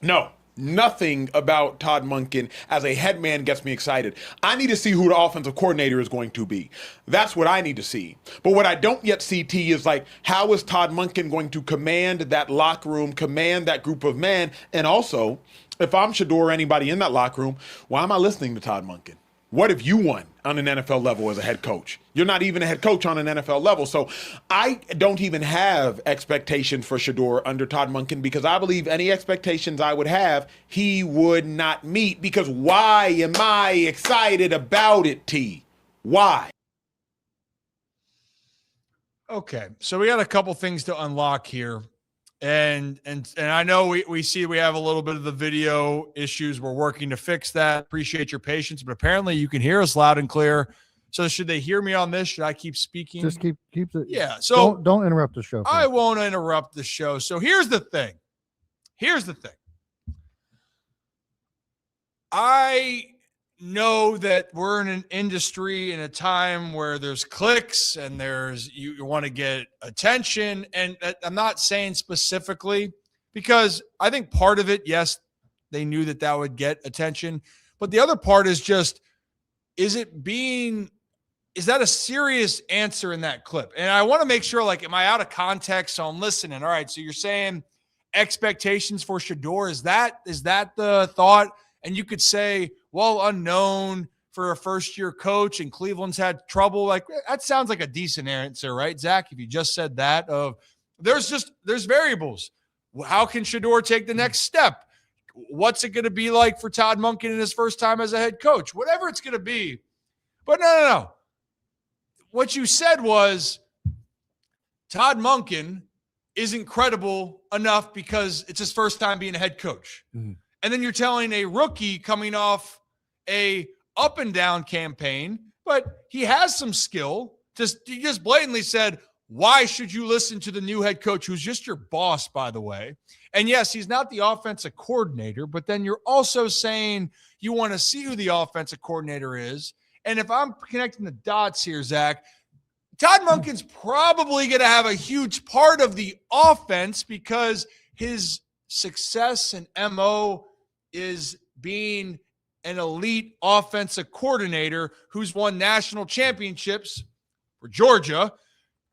no. Nothing about Todd Monken as a head man gets me excited. I need to see who the offensive coordinator is going to be. That's what I need to see. But what I don't yet see, T, is like, how is Todd Monken going to command that locker room, command that group of men? And also, if I'm Shedeur or anybody in that locker room, why am I listening to Todd Monken? What have you won on an NFL level as a head coach? You're not even a head coach on an NFL level. So I don't even have expectations for Shedeur under Todd Monken because I believe any expectations I would have, he would not meet. Because why am I excited about it, T? Why? Okay, so we got a couple things to unlock here. And I know we see we have a little bit of the video issues. We're working to fix that. Appreciate your patience, but apparently you can hear us loud and clear. So should they hear me on this? Should I keep speaking? Just keep it. Yeah. So don't interrupt the show. I won't interrupt the show. So here's the thing. I know that we're in an industry in a time where there's clicks and there's you want to get attention. And I'm not saying specifically because I think part of it, yes, they knew that would get attention. But the other part is just, is that a serious answer in that clip? And I want to make sure, like, am I out of context? So I'm listening. All right. So you're saying expectations for Shedeur. Is that the thought? And you could say, well, unknown for a first-year coach, and Cleveland's had trouble. Like, that sounds like a decent answer, right, Zach? If you just said that, there's variables. How can Shedeur take the next step? What's it going to be like for Todd Monken in his first time as a head coach? Whatever it's going to be. But no. What you said was Todd Monken isn't credible enough because it's his first time being a head coach. Mm-hmm. And then you're telling a rookie coming off a up and down campaign, but he has some skill. He just blatantly said, why should you listen to the new head coach who's just your boss, by the way? And yes, he's not the offensive coordinator, but then you're also saying you want to see who the offensive coordinator is. And if I'm connecting the dots here, Zach, Todd Monken's probably going to have a huge part of the offense because his success and MO is being an elite offensive coordinator who's won national championships for Georgia.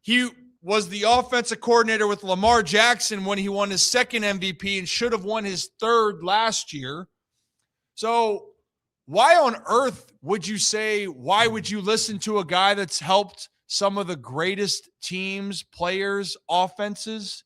He was the offensive coordinator with Lamar Jackson when he won his second MVP and should have won his third last year. So why on earth would you say, why would you listen to a guy that's helped some of the greatest teams, players, offenses?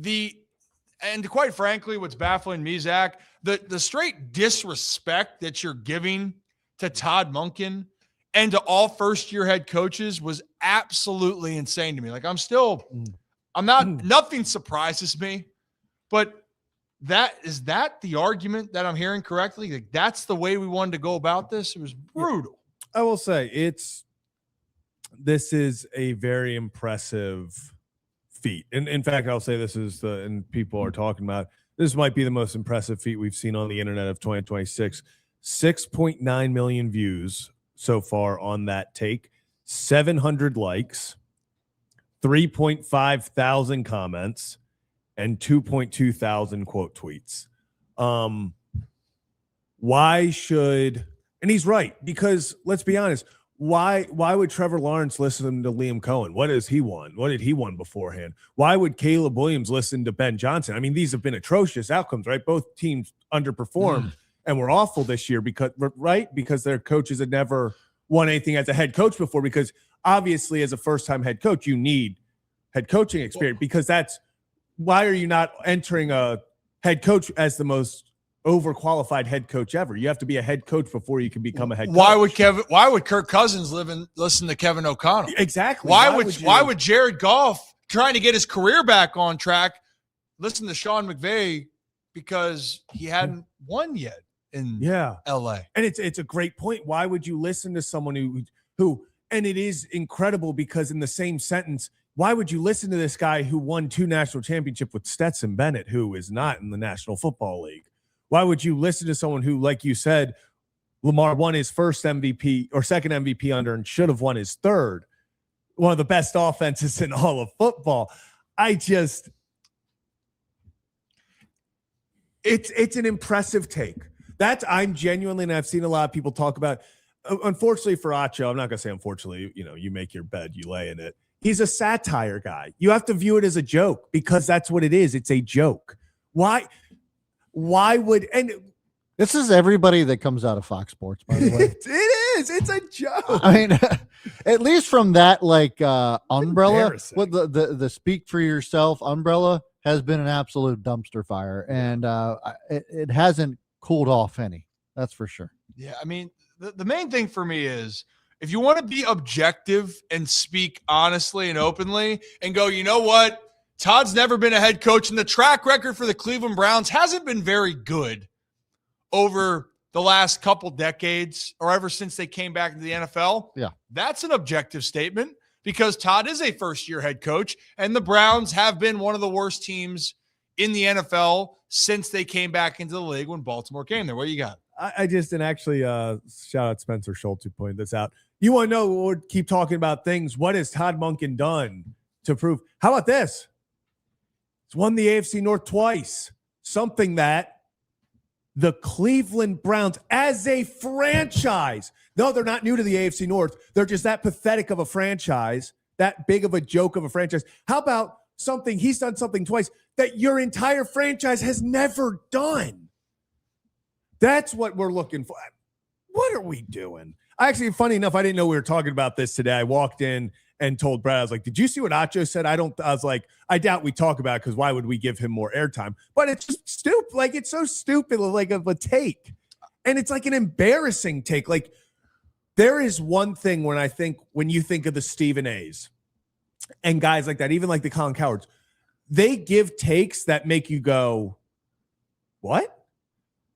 And quite frankly, what's baffling me, Zach, the straight disrespect that you're giving to Todd Monken and to all first-year head coaches was absolutely insane to me. Like, nothing surprises me, but is that the argument that I'm hearing correctly? Like, that's the way we wanted to go about this? It was brutal. I will say this is a very impressive feat. And in fact, I'll say and people are talking about, this might be the most impressive feat we've seen on the internet of 2026. 6.9 million views so far on that take, 700 likes, 3.5 thousand comments, and 2.2 thousand quote tweets. And he's right, because let's be honest, why would Trevor Lawrence listen to Liam Cohen? What has he won? What did he won beforehand? Why would Caleb Williams listen to Ben Johnson? I mean, these have been atrocious outcomes, right? Both teams underperformed and were awful this year because their coaches had never won anything as a head coach before, because obviously as a first-time head coach, you need head coaching experience, because why are you not entering a head coach as the most overqualified head coach ever? You have to be a head coach before you can become a head coach. Why would Kirk Cousins listen to Kevin O'Connell? Exactly. Why would Jared Goff, trying to get his career back on track, listen to Sean McVay because he hadn't won yet in LA? And it's a great point. Why would you listen to someone who and it is incredible, because in the same sentence, why would you listen to this guy who won 2 national championships with Stetson Bennett, who is not in the National Football League? Why would you listen to someone who, like you said, Lamar won his first MVP or second MVP under and should have won his third? One of the best offenses in all of football. It's an impressive take. I'm genuinely, and I've seen a lot of people talk about, unfortunately for Acho, I'm not going to say unfortunately, you make your bed, you lay in it. He's a satire guy. You have to view it as a joke, because that's what it is. It's a joke. Why would, and this is everybody that comes out of Fox Sports, by the way. It is. It's a joke. I mean, at least from that, umbrella, what the speak for yourself umbrella has been an absolute dumpster fire, and it hasn't cooled off any. That's for sure. Yeah, I mean, the main thing for me is, if you want to be objective and speak honestly and openly and go, you know what? Todd's never been a head coach, and the track record for the Cleveland Browns hasn't been very good over the last couple decades, or ever since they came back into the NFL. Yeah. That's an objective statement, because Todd is a first-year head coach, and the Browns have been one of the worst teams in the NFL since they came back into the league when Baltimore came there. What you got? Shout out Spencer Schultz, who pointed this out. You want to know, we'll keep talking about things. What has Todd Monken done to prove? How about this? He's won the AFC North twice. Something that the Cleveland Browns, as a franchise, no, they're not new to the AFC North. They're just that pathetic of a franchise, that big of a joke of a franchise. How about he's done something twice that your entire franchise has never done? That's what we're looking for. What are we doing? Actually, funny enough, I didn't know we were talking about this today. I walked in and told Brad, I was like, did you see what Acho said? I was like, I doubt we talk about it, because why would we give him more airtime? But it's just stupid. Like, it's so stupid, like, of a take. And it's like an embarrassing take. Like, there is one thing when you think of the Stephen A's and guys like that, even like the Colin Cowards, they give takes that make you go, what?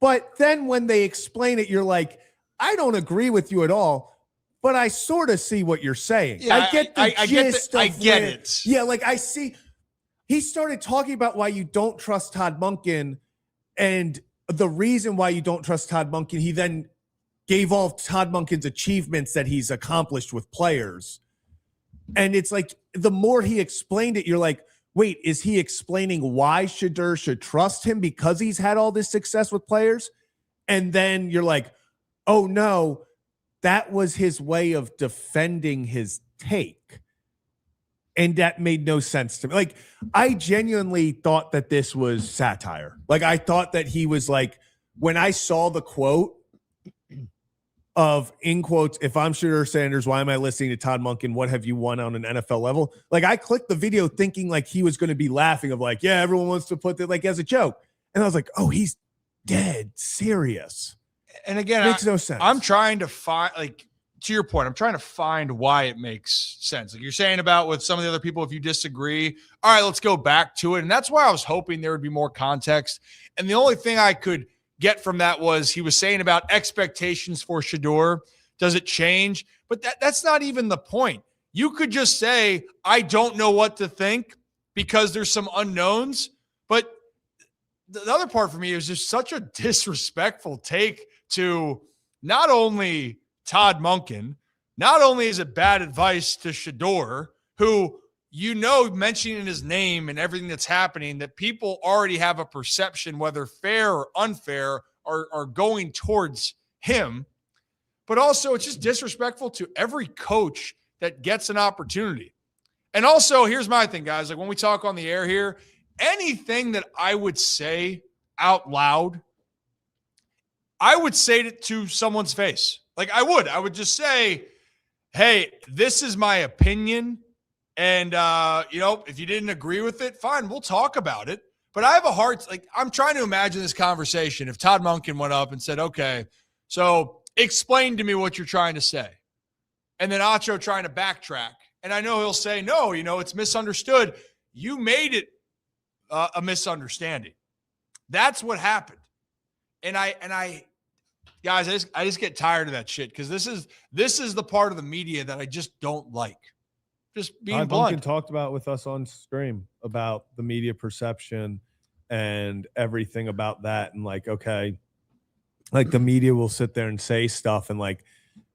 But then when they explain it, you're like, I don't agree with you at all, but I sort of see what you're saying. Yeah, I get the gist. I get it. Yeah, like, I see. He started talking about why you don't trust Todd Monken, and the reason why you don't trust Todd Monken. He then gave all of Todd Monken's achievements that he's accomplished with players. And it's like, the more he explained it, you're like, wait, is he explaining why Shedeur should trust him because he's had all this success with players? And then you're like, oh no, that was his way of defending his take. And that made no sense to me. Like, I genuinely thought that this was satire. Like, I thought that he was like, when I saw the quote of, in quotes, if I'm Shedeur Sanders, why am I listening to Todd Monken? What have you won on an NFL level? Like, I clicked the video thinking like he was going to be laughing of like, yeah, everyone wants to put that like as a joke. And I was like, oh, he's dead serious. And again, makes no sense. I'm trying to find, like, to your point, I'm trying to find why it makes sense. Like you're saying about with some of the other people, if you disagree, all right, let's go back to it. And that's why I was hoping there would be more context. And the only thing I could get from that was he was saying about expectations for Shedeur. Does it change? But that's not even the point. You could just say, I don't know what to think because there's some unknowns. But the other part for me is just such a disrespectful take to not only Todd Monken, not only is it bad advice to Shedeur, who, mentioning his name and everything that's happening, that people already have a perception, whether fair or unfair, are going towards him. But also it's just disrespectful to every coach that gets an opportunity. And also, here's my thing, guys. Like when we talk on the air here, anything that I would say out loud, I would say it to someone's face. Like I would just say, hey, this is my opinion. And, if you didn't agree with it, fine, we'll talk about it. But I have a hard, I'm trying to imagine this conversation. If Todd Monken went up and said, okay, so explain to me what you're trying to say. And then Acho trying to backtrack. And I know he'll say, no, it's misunderstood. You made it a misunderstanding. That's what happened. And I guys, I just get tired of that shit because this is the part of the media that I just don't like. Just being blunt. Monken talked about with us on stream about the media perception and everything about that, and like, okay, like the media will sit there and say stuff and like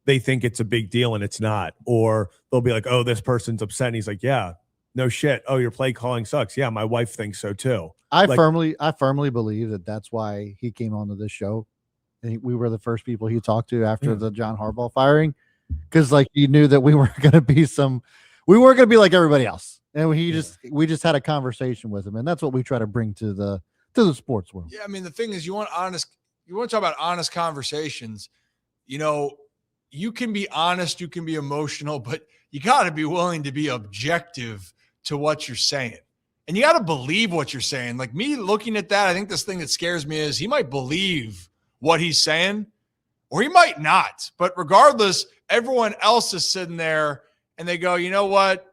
they think it's a big deal and it's not, or they'll be like, oh, this person's upset, and he's like, yeah, no shit. Oh, your play calling sucks. Yeah, my wife thinks so too. I firmly believe that that's why he came onto this show. We were the first people he talked to after the John Harbaugh firing, because like he knew that we weren't going to be like everybody else, and we just had a conversation with him, and that's what we try to bring to the sports world. Yeah, I mean the thing is, you want to talk about honest conversations. You can be honest, you can be emotional, but you got to be willing to be objective to what you're saying. And you got to believe what you're saying. Like me looking at that, I think this thing that scares me is he might believe what he's saying or he might not. But regardless, everyone else is sitting there and they go, you know what?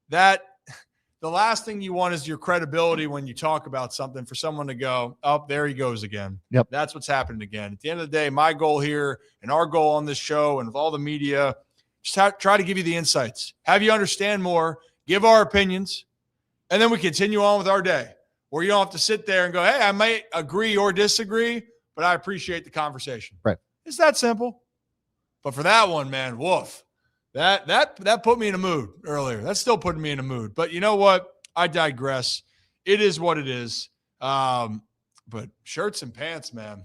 The last thing you want is your credibility when you talk about something for someone to go, oh, there he goes again. Yep. That's what's happening again. At the end of the day, my goal here and our goal on this show and with all the media, just try to give you the insights, have you understand more, give our opinions, and then we continue on with our day where you don't have to sit there and go, hey, I might agree or disagree, but I appreciate the conversation. Right. It's that simple. But for that one, man, woof. That put me in a mood earlier. That's still putting me in a mood. But you know what? I digress. It is what it is. But shirts and pants, man.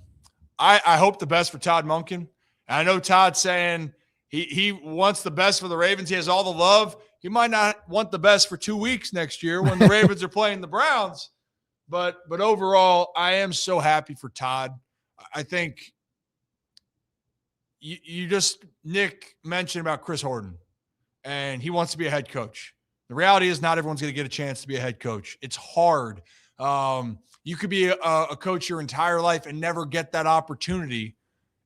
I hope the best for Todd Monken. I know Todd's saying he wants the best for the Ravens. He has all the love. He might not want the best for 2 weeks next year when the Ravens are playing the Browns. But overall, I am so happy for Todd. I think Nick mentioned about Chris Horton, and he wants to be a head coach. The reality is not everyone's going to get a chance to be a head coach. It's hard. You could be a coach your entire life and never get that opportunity.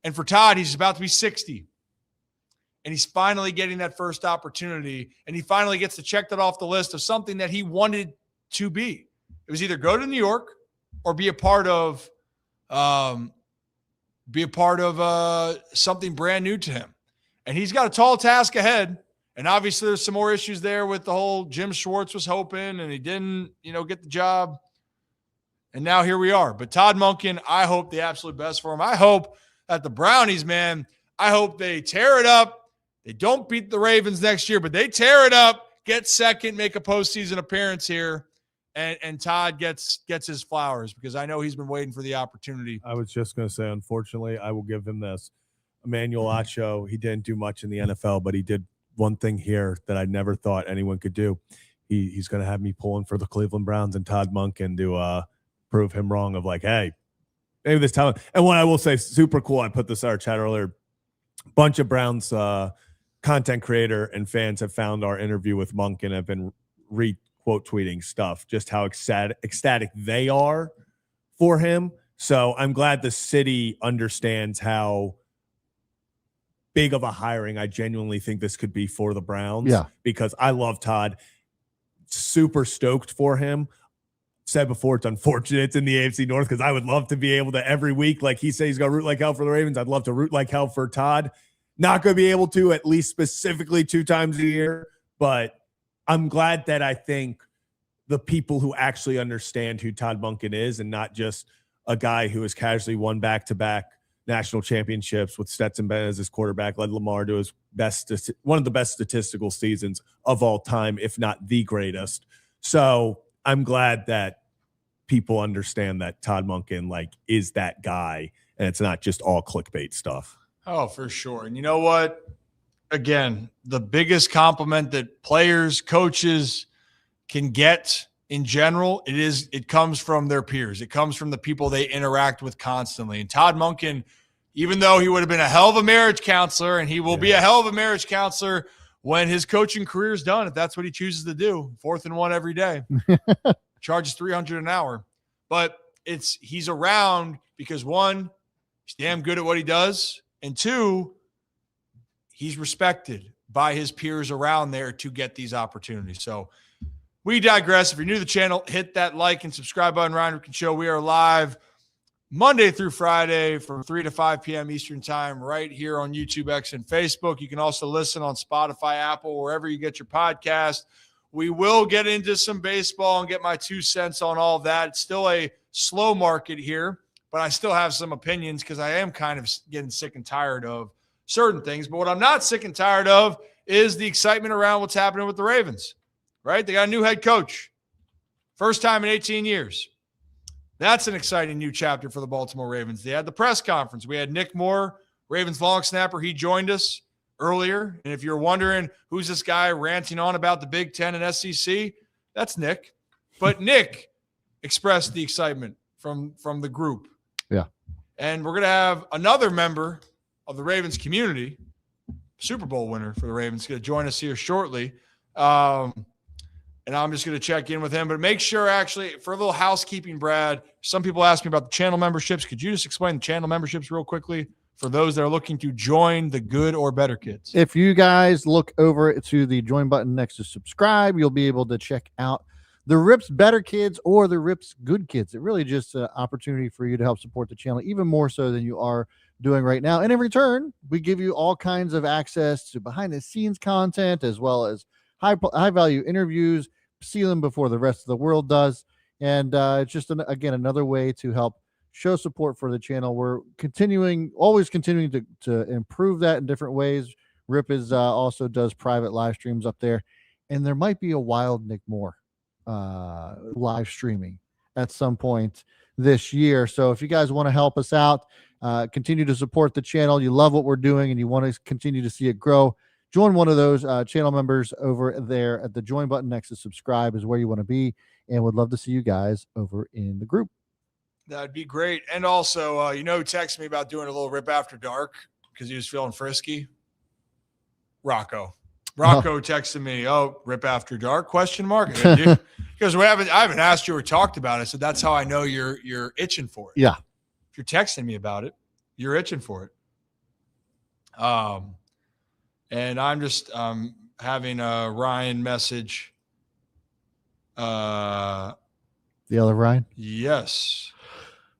And for Todd, he's about to be 60. And he's finally getting that first opportunity. And he finally gets to check that off the list of something that he wanted to be. It was either go to New York or be a part of something brand new to him. And he's got a tall task ahead. And obviously there's some more issues there with the whole Jim Schwartz was hoping and he didn't, get the job. And now here we are. But Todd Monken, I hope the absolute best for him. I hope that the Brownies, man, I hope they tear it up. They don't beat the Ravens next year, but they tear it up, get second, make a postseason appearance here. and Todd gets his flowers, because I know he's been waiting for the opportunity. I was just going to say, unfortunately, I will give him this. Emmanuel Acho, he didn't do much in the NFL, but he did one thing here that I never thought anyone could do. He's going to have me pulling for the Cleveland Browns and Todd Monken to prove him wrong of like, hey, maybe this time. And what I will say, super cool, I put this in our chat earlier, bunch of Browns content creator and fans have found our interview with Monken and have been quote tweeting stuff, just how ecstatic they are for him. So I'm glad the city understands how big of a hiring I genuinely think this could be for the Browns. Yeah. Because I love Todd. Super stoked for him. Said before, it's unfortunate it's in the AFC North, because I would love to be able to every week, like he says he's going to root like hell for the Ravens. I'd love to root like hell for Todd. Not going to be able to, at least specifically 2 times a year, but I'm glad that I think the people who actually understand who Todd Monken is, and not just a guy who has casually won back-to-back national championships with Stetson Bennett as his quarterback, led Lamar to his one of the best statistical seasons of all time, if not the greatest. So I'm glad that people understand that Todd Monken is that guy, and it's not just all clickbait stuff. Oh, for sure. And you know what? Again, the biggest compliment that players, coaches can get in general, it comes from their peers. It comes from the people they interact with constantly. And Todd Monken, even though he would have been a hell of a marriage counselor, and he will be a hell of a marriage counselor when his coaching career is done, if that's what he chooses to do, 4th and 1 every day, charges $300 an hour. But he's around because, 1, he's damn good at what he does, and 2, he's respected by his peers around there to get these opportunities. So we digress. If you're new to the channel, hit that like and subscribe button. Ryan Ripken Show. We are live Monday through Friday from 3 to 5 p.m. Eastern time right here on YouTube, X, and Facebook. You can also listen on Spotify, Apple, wherever you get your podcast. We will get into some baseball and get my 2 cents on all of that. It's still a slow market here, but I still have some opinions because I am kind of getting sick and tired of certain things. But what I'm not sick and tired of is the excitement around what's happening with the Ravens, right? They got a new head coach. First time in 18 years. That's an exciting new chapter for the Baltimore Ravens. They had the press conference. We had Nick Moore, Ravens long snapper. He joined us earlier. And if you're wondering who's this guy ranting on about the Big Ten and SEC, that's Nick. But Nick expressed the excitement from the group. Yeah. And we're going to have another member of the Ravens community, Super Bowl winner for the Ravens, going to join us here shortly. And I'm just going to check in with him. But make sure, actually, for a little housekeeping, Brad, some people ask me about the channel memberships. Could you just explain the channel memberships real quickly for those that are looking to join the Good or Better Kids? If you guys look over to the join button next to subscribe, you'll be able to check out the Rips Better Kids or the Rips Good Kids. It really just an opportunity for you to help support the channel even more so than you are doing right now. And in return, we give you all kinds of access to behind the scenes content, as well as high value interviews, see them before the rest of the world does. And it's just, again, another way to help show support for the channel. We're always continuing to improve that in different ways. Rip also does private live streams up there. And there might be a wild Nick Moore live streaming at some point this year. So if you guys want to help us out, continue to support the channel, you love what we're doing and you want to continue to see it grow, join one of those channel members over there at the join button next to subscribe is where you want to be, and would love to see you guys over in the group. That'd be great. And also, who texted me about doing a little Rip After Dark because he was feeling frisky? Rocco texted me, Rip After Dark, ? Because I haven't asked you or talked about it, so that's how I know you're itching for it. Yeah. If you're texting me about it, you're itching for it. And I'm just having a Ryan message. The other Ryan? Yes,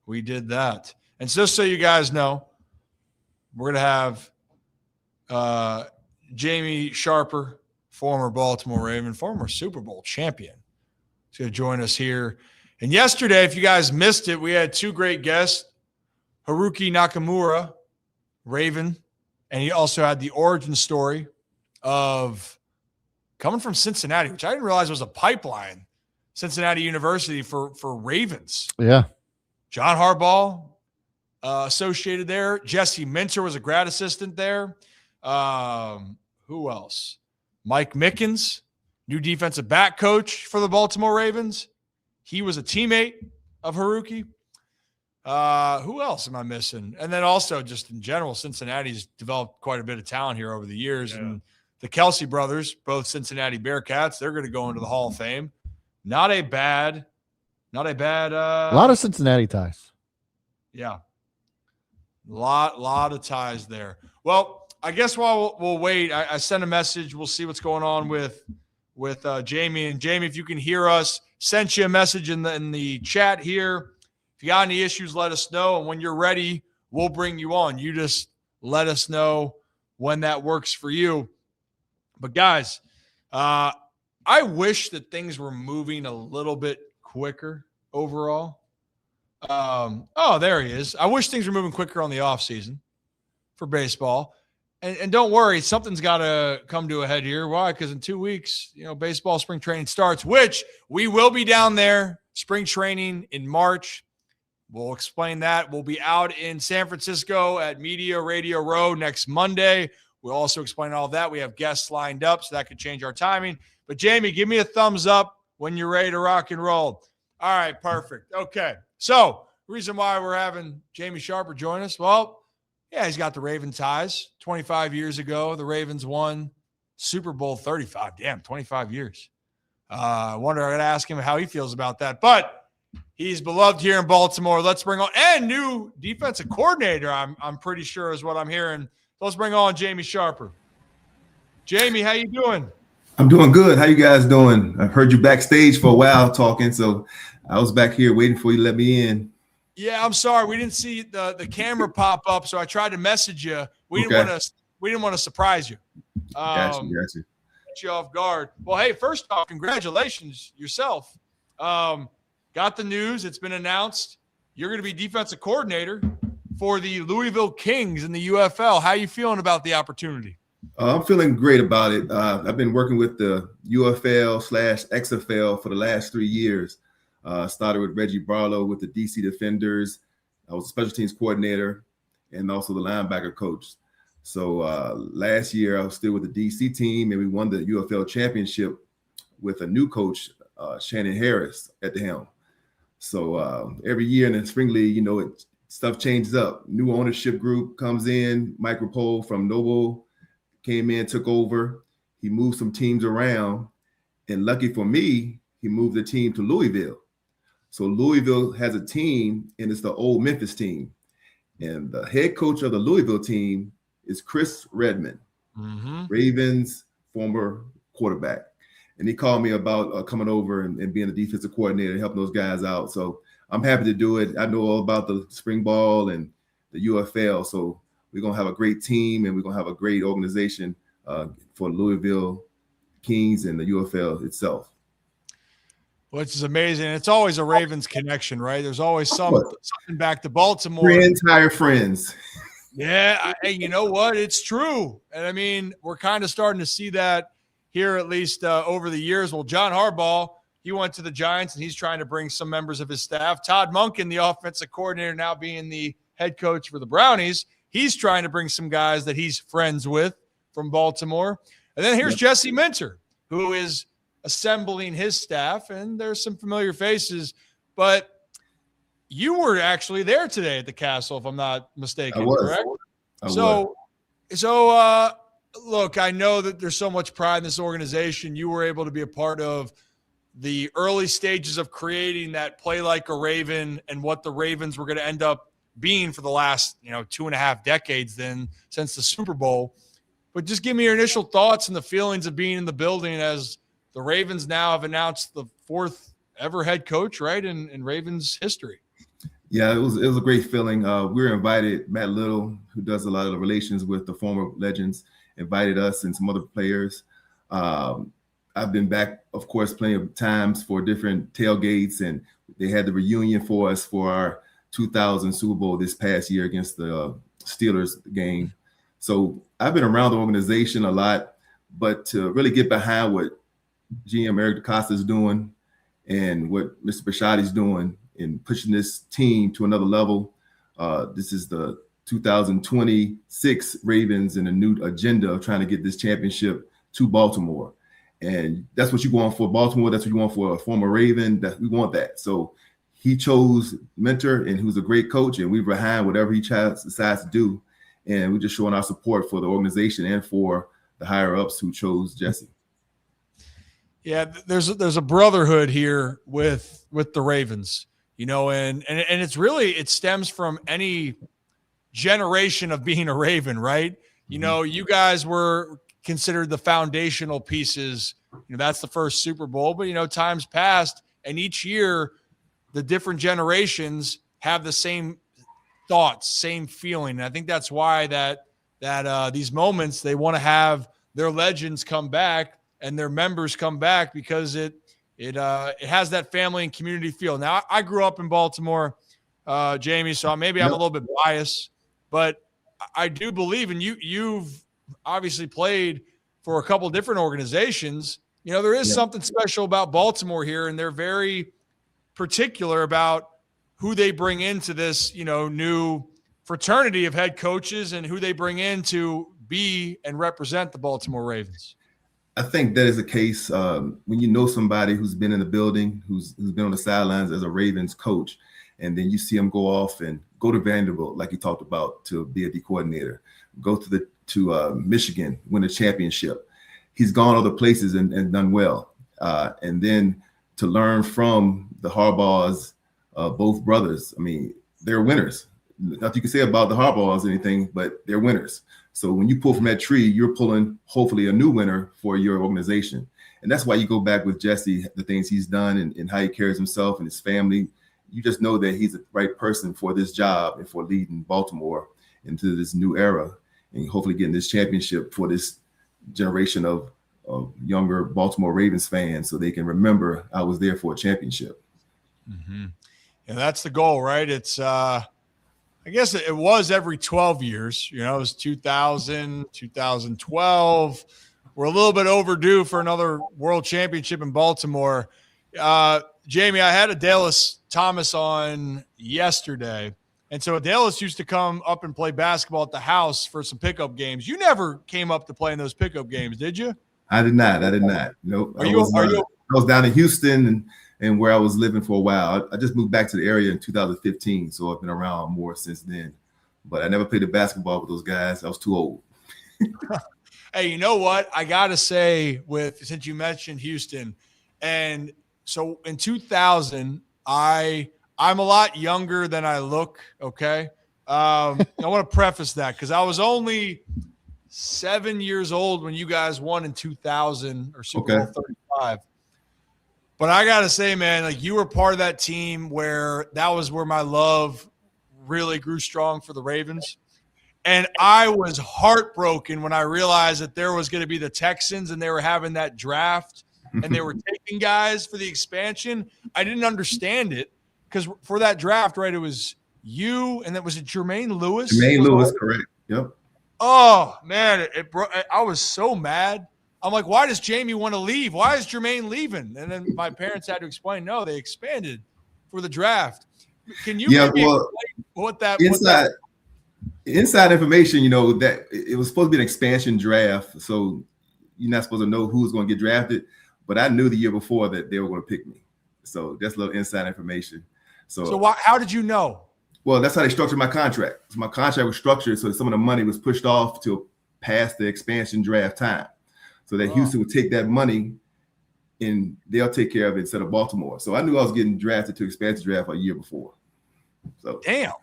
we did that. And just so you guys know, we're going to have Jamie Sharper, former Baltimore Raven, former Super Bowl champion. He's going to join us here. And yesterday, if you guys missed it, we had 2 great guests, Haruki Nakamura, Raven, and he also had the origin story of coming from Cincinnati, which I didn't realize was a pipeline Cincinnati University for Ravens. Yeah. John Harbaugh associated there. Jesse Minter was a grad assistant there. Who else? Mike Mickens, new defensive back coach for the Baltimore Ravens. He was a teammate of Haruki. Who else am I missing? And then also just in general, Cincinnati's developed quite a bit of talent here over the years. Yeah. And the Kelsey brothers, both Cincinnati Bearcats, they're going to go into the Hall of Fame. Not a bad. A lot of Cincinnati ties. Yeah. Lot of ties there. Well, I guess while we'll wait, I sent a message. We'll see what's going on with Jamie. And Jamie, if you can hear us, sent you a message in the chat here. If you got any issues, let us know. And when you're ready, we'll bring you on. You just let us know when that works for you. But guys, I wish that things were moving a little bit quicker overall. Oh, there he is. I wish things were moving quicker on the offseason for baseball. And don't worry, something's got to come to a head here. Why? Because in 2 weeks, baseball spring training starts, which we will be down there, spring training in March. We'll explain that. We'll be out in San Francisco at Media Radio Row next Monday. We'll also explain all that. We have guests lined up, so that could change our timing. But, Jamie, give me a thumbs up when you're ready to rock and roll. All right, perfect. Okay, so reason why we're having Jamie Sharper join us, well, yeah, he's got the Raven ties. 25 years ago, the Ravens won Super Bowl 35. Damn, 25 years. I wonder, I got to ask him how he feels about that. But he's beloved here in Baltimore. Let's bring on, and new defensive coordinator, I'm pretty sure is what I'm hearing. Let's bring on Jamie Sharper. Jamie, how you doing? I'm doing good. How you guys doing? I heard you backstage for a while talking, so I was back here waiting for you to let me in. Yeah, I'm sorry. We didn't see the camera pop up, so I tried to message you. We didn't want to surprise you. Got you. Get you off guard. Well, hey, first off, congratulations yourself. Got the news. It's been announced. You're going to be defensive coordinator for the Louisville Kings in the UFL. How are you feeling about the opportunity? I'm feeling great about it. I've been working with the UFL/XFL for the last 3 years. Started with Reggie Barlow with the DC Defenders. I was a special teams coordinator and also the linebacker coach. So last year I was still with the DC team, and we won the UFL championship with a new coach, Shannon Harris, at the helm. So every year in the spring league, stuff changes up. New ownership group comes in. Mike Rapole from Noble came in, took over. He moved some teams around, and lucky for me, he moved the team to Louisville. So Louisville has a team, and it's the old Memphis team. And the head coach of the Louisville team is Chris Redmond, Ravens' former quarterback. And he called me about coming over and being the defensive coordinator and helping those guys out. So I'm happy to do it. I know all about the spring ball and the UFL. So we're going to have a great team, and we're going to have a great organization for Louisville Kings and the UFL itself. Which is amazing. It's always a Ravens connection, right? There's always something back to Baltimore. Friends hire friends. Yeah, hey, you know what? It's true. And I mean, we're kind of starting to see that here, at least over the years. Well, John Harbaugh, he went to the Giants, and he's trying to bring some members of his staff. Todd Monken, the offensive coordinator, now being the head coach for the Brownies, he's trying to bring some guys that he's friends with from Baltimore. And then here's Jesse Minter, who is assembling his staff, and there's some familiar faces, but you were actually there today at the Castle, if I'm not mistaken, correct? So look, I know that there's so much pride in this organization. You were able to be a part of the early stages of creating that play like a Raven and what the Ravens were going to end up being for the last, 2.5 decades then since the Super Bowl. But just give me your initial thoughts and the feelings of being in the building as the Ravens now have announced the 4th ever head coach, right, in Ravens history. Yeah, it was a great feeling. We were invited. Matt Little, who does a lot of the relations with the former legends, invited us and some other players. I've been back, of course, plenty of times for different tailgates, and they had the reunion for us for our 2000 Super Bowl this past year against the Steelers game. So I've been around the organization a lot, but to really get behind what GM Eric DeCosta is doing and what Mr. Bisciotti's doing in pushing this team to another level. This is the 2026 Ravens and a new agenda of trying to get this championship to Baltimore. And that's what you want for Baltimore. That's what you want for a former Raven. That we want that. So he chose mentor, and who's a great coach, and we're behind whatever he decides to do. And we're just showing our support for the organization and for the higher ups who chose Jesse. Yeah, there's a brotherhood here with the Ravens, you know, and it's really, it stems from any generation of being a Raven, right? You know, you guys were considered the foundational pieces. You know, that's the first Super Bowl, but, you know, times passed, and each year the different generations have the same thoughts, same feeling. And I think that's why that these moments, they want to have their legends come back and their members come back, because it has that family and community feel. Now, I grew up in Baltimore, Jamie, so maybe I'm a little bit biased, but I do believe, and you've obviously played for a couple of different organizations. You know, there is something special about Baltimore here, and they're very particular about who they bring into this, you know, new fraternity of head coaches and who they bring in to be and represent the Baltimore Ravens. I think that is the case when you know somebody who's been in the building, who's been on the sidelines as a Ravens coach, and then you see him go off and go to Vanderbilt, like you talked about, to be a D coordinator, go to Michigan, win a championship. He's gone other places and done well. And then to learn from the Harbaughs, both brothers, I mean, they're winners. Nothing you can say about the Harbaughs or anything, but they're winners. So when you pull from that tree, you're pulling hopefully a new winner for your organization. And that's why you go back with Jesse, the things he's done and how he carries himself and his family. You just know that he's the right person for this job and for leading Baltimore into this new era, and hopefully getting this championship for this generation of younger Baltimore Ravens fans, so they can remember I was there for a championship. Mm-hmm. And that's the goal, right? It's I guess it was every 12 years. You know, it was 2000, 2012. We're a little bit overdue for another world championship in Baltimore. Jamie, I had Adalis Thomas on yesterday. And so Adalis used to come up and play basketball at the house for some pickup games. You never came up to play in those pickup games, did you? I did not. Nope. I was down in Houston and where I was living for a while. I just moved back to the area in 2015, so I've been around more since then. But I never played the basketball with those guys. I was too old. Hey, you know what? I got to say, since you mentioned Houston, and so in 2000, I'm a lot younger than I look, okay? I want to preface that because I was only 7 years old when you guys won in 2000 or Super Bowl 35. But I got to say, man, like, you were part of that team where that was where my love really grew strong for the Ravens. And I was heartbroken when I realized that there was going to be the Texans and they were having that draft and they were taking guys for the expansion. I didn't understand it because for that draft, right, it was you and that was it Jermaine Lewis? Jermaine Lewis, correct. Yep. Oh, man, I was so mad. I'm like, why does Jamie want to leave? Why is Jermaine leaving? And then my parents had to explain, no, they expanded for the draft. Can you explain what that inside information, you know, that it was supposed to be an expansion draft, so you're not supposed to know who's going to get drafted, but I knew the year before that they were going to pick me. So that's a little inside information. So how did you know? Well, that's how they structured my contract. So my contract was structured so some of the money was pushed off to past the expansion draft time. So that Houston would take that money and they'll take care of it instead of Baltimore. So I knew I was getting drafted to expansion draft a year before. So damn.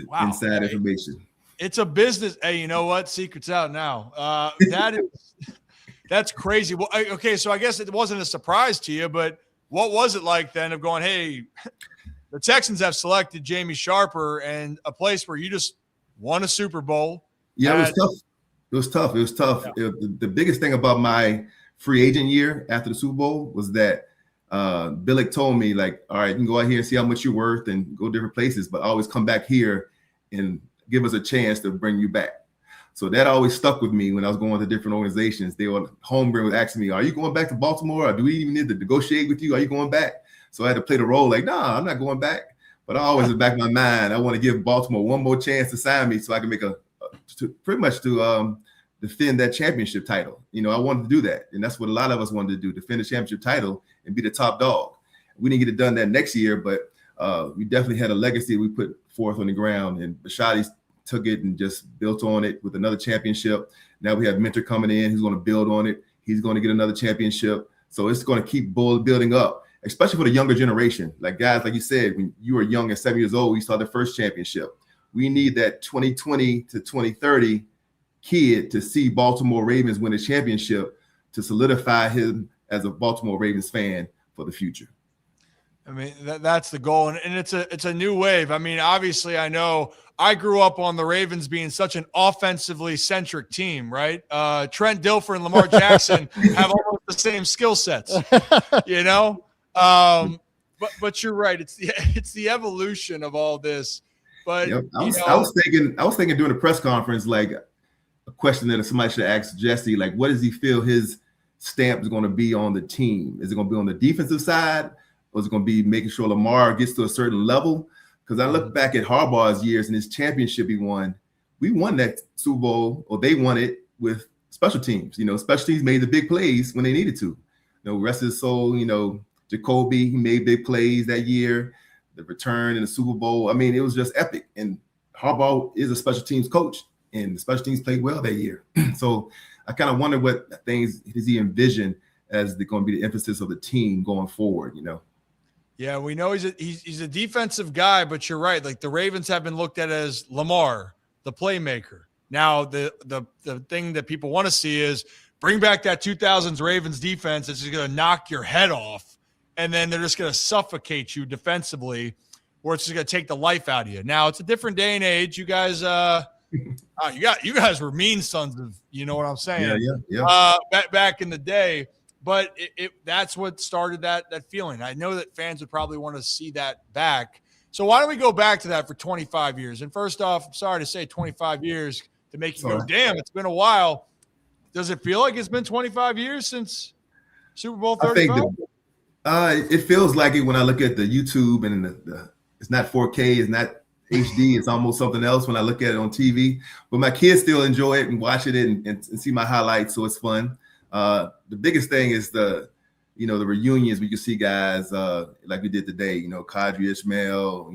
Wow. Inside information. It's a business. Hey, you know what? Secret's out now. That's crazy. Well, okay, so I guess it wasn't a surprise to you, but what was it like then of going, hey, the Texans have selected Jamie Sharper and a place where you just won a Super Bowl? Yeah, it was tough. It was tough. Yeah. The biggest thing about my free agent year after the Super Bowl was that Billick told me, like, all right, you can go out here and see how much you're worth and go different places, but always come back here and give us a chance to bring you back. So that always stuck with me when I was going to different organizations. They were Holmgren was asking me, "Are you going back to Baltimore? Or do we even need to negotiate with you? Are you going back?" So I had to play the role like, "Nah, I'm not going back." But I always in the back of my mind, I want to give Baltimore one more chance to sign me so I can make to defend that championship title. I wanted to do that, and that's what a lot of us wanted to do: defend the championship title and be the top dog. We didn't get it done that next year, but we definitely had a legacy we put forth on the ground, and Bisciotti took it and just built on it with another championship. Now we have Mentor coming in who's going to build on it. He's going to get another championship. So it's going to keep building up, especially for the younger generation. Like guys, like you said, when you were young at 7 years old, you saw the first championship. We need that 2020 to 2030 kid to see Baltimore Ravens win a championship to solidify him as a Baltimore Ravens fan for the future. I mean, that's the goal. And it's a new wave. I mean, obviously, I know I grew up on the Ravens being such an offensively centric team, right? Trent Dilfer and Lamar Jackson have almost the same skill sets, But you're right. It's the evolution of all this. But yep. I was thinking during the press conference, like a question that somebody should ask Jesse, like, what does he feel his stamp is going to be on the team? Is it going to be on the defensive side? Or is it going to be making sure Lamar gets to a certain level? Because I look back at Harbaugh's years and his championship he won. We won that Super Bowl, or they won it with special teams. Special teams made the big plays when they needed to. Rest of his soul, Jacoby, he made big plays that year. The return in the Super Bowl. I mean, it was just epic. And Harbaugh is a special teams coach, and the special teams played well that year. So I kind of wonder what things does he envision as going to be the emphasis of the team going forward, Yeah, we know he's a defensive guy, but you're right. Like the Ravens have been looked at as Lamar, the playmaker. Now the thing that people want to see is bring back that 2000s Ravens defense that's just going to knock your head off, and then they're just going to suffocate you defensively, or it's just going to take the life out of you. Now it's a different day and age. You guys, you guys were mean sons of, you know what I'm saying? Yeah. Back in the day. But that's what started that feeling. I know that fans would probably want to see that back. So why don't we go back to that for 25 years? And first off, I'm sorry to say 25 years to make you go, damn, it's been a while. Does it feel like it's been 25 years since Super Bowl 35? I think it feels like it when I look at the YouTube and it's not 4K, it's not HD, it's almost something else when I look at it on TV. But my kids still enjoy it and watching it and see my highlights, so it's fun. The biggest thing is the reunions. We can see guys like we did today, Kadri Ishmael,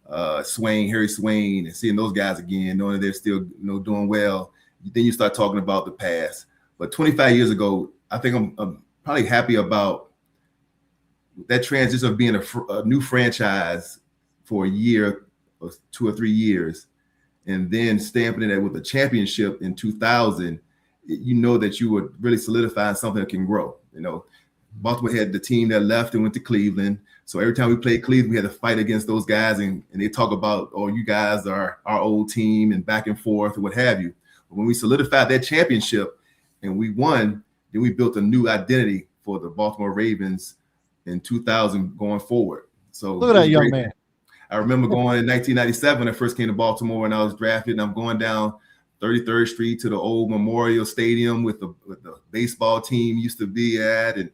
Harry Swain, and seeing those guys again, knowing that they're still, doing well. Then you start talking about the past. But 25 years ago, I think I'm probably happy about that transition of being a new franchise for a year or 2 or 3 years, and then stamping it with a championship in 2000. That you were really solidifying something that can grow. Baltimore had the team that left and went to Cleveland. So every time we played Cleveland, we had to fight against those guys, and they talk about, oh, you guys are our old team, and back and forth and what have you. But when we solidified that championship and we won, then we built a new identity for the Baltimore Ravens in 2000 going forward. So look at that young man. I remember going in 1997 when I first came to Baltimore and I was drafted, and I'm going down 33rd Street to the old Memorial Stadium with the baseball team used to be at, and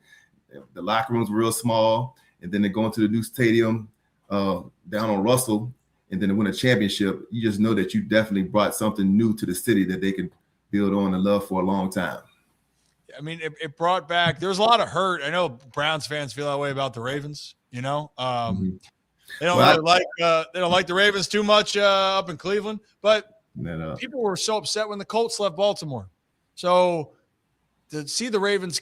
the locker rooms were real small. And then they go into the new stadium down on Russell, and then to win a championship. You just know that you definitely brought something new to the city that they can build on and love for a long time. I mean, it brought back. There's a lot of hurt. I know Browns fans feel that way about the Ravens. They don't they don't like the Ravens too much up in Cleveland, but. People were so upset when the Colts left Baltimore. So to see the Ravens,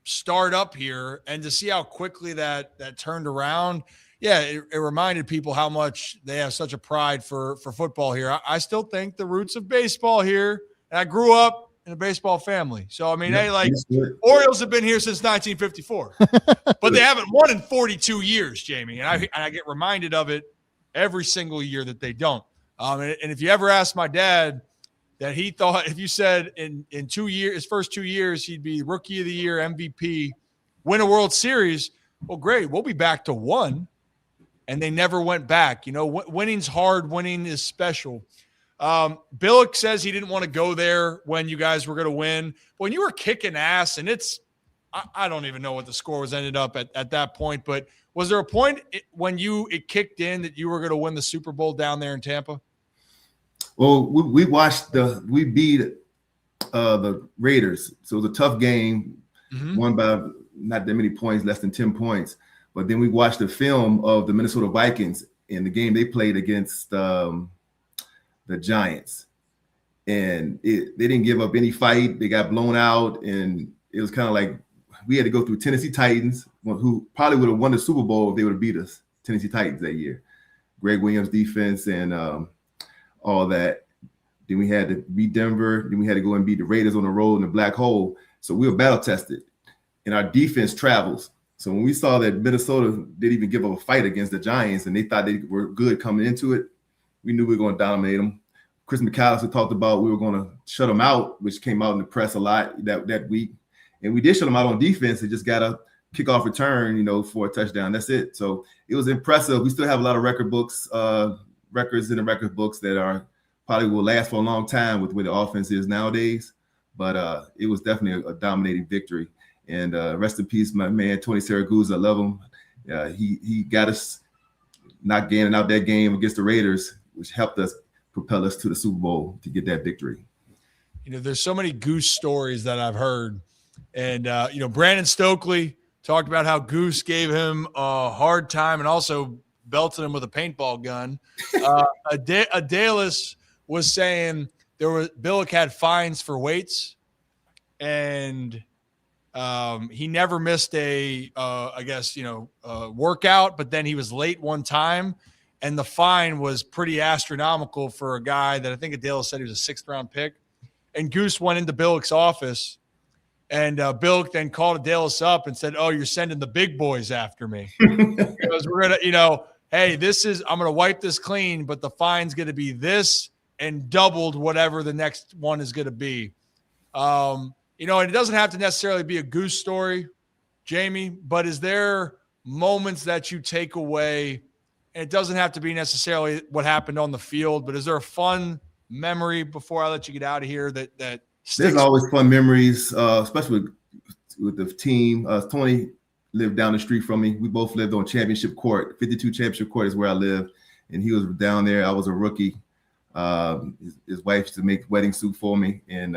start up here and to see how quickly that turned around, it reminded people how much they have such a pride for football here. I still think the roots of baseball here, and I grew up in a baseball family. So, I mean, Orioles have been here since 1954, but they haven't won in 42 years, Jamie. And I get reminded of it every single year that they don't. And if you ever asked my dad that he thought, if you said in 2 years, his first 2 years, he'd be Rookie of the Year, MVP, win a World Series, well, great. We'll be back to 1. And they never went back. Winning's hard. Winning is special. Billick says he didn't want to go there when you guys were going to win. When you were kicking ass, and I don't even know what the score was ended up at that point, but was there a point when it kicked in that you were going to win the Super Bowl down there in Tampa? Well, we beat the Raiders. So it was a tough game, won by not that many points, less than 10 points. But then we watched the film of the Minnesota Vikings in the game they played against the Giants. And they didn't give up any fight. They got blown out. And it was kind of like we had to go through Tennessee Titans, who probably would have won the Super Bowl if they would have beat us, Tennessee Titans that year. Greg Williams defense and all that. Then we had to beat Denver. Then we had to go and beat the Raiders on the road in the black hole. So we were battle tested. And our defense travels. So when we saw that Minnesota didn't even give up a fight against the Giants and they thought they were good coming into it, we knew we were going to dominate them. Chris McAllister talked about we were going to shut them out, which came out in the press a lot that week. And we did shut them out on defense. They just got a kickoff return, for a touchdown. That's it. So it was impressive. We still have a lot of records in the record books that are probably will last for a long time with where the offense is nowadays. But it was definitely a dominating victory. And rest in peace, my man, Tony Siragusa. I love him. He got us not gaining out that game against the Raiders, which helped us propel us to the Super Bowl to get that victory. There's so many Goose stories that I've heard. And, Brandon Stokely talked about how Goose gave him a hard time and also belted him with a paintball gun. Adalis was saying Billick had fines for weights, and he never missed a workout, but then he was late one time, and the fine was pretty astronomical for a guy that I think Adalis said he was a 6th-round pick. And Goose went into Billick's office, and Billick then called Adalis up and said, "Oh, you're sending the big boys after me." Because we're going to, hey, I'm going to wipe this clean, but the fine's going to be this and doubled whatever the next one is going to be. And it doesn't have to necessarily be a Goose story, Jamie, but is there moments that you take away, and it doesn't have to be necessarily what happened on the field, but is there a fun memory before I let you get out of here that sticks? There's always fun memories, especially with the team. Tony lived down the street from me. We both lived on Championship Court. 52 Championship Court is where I lived, and he was down there. I was a rookie. His wife used to make wedding soup for me and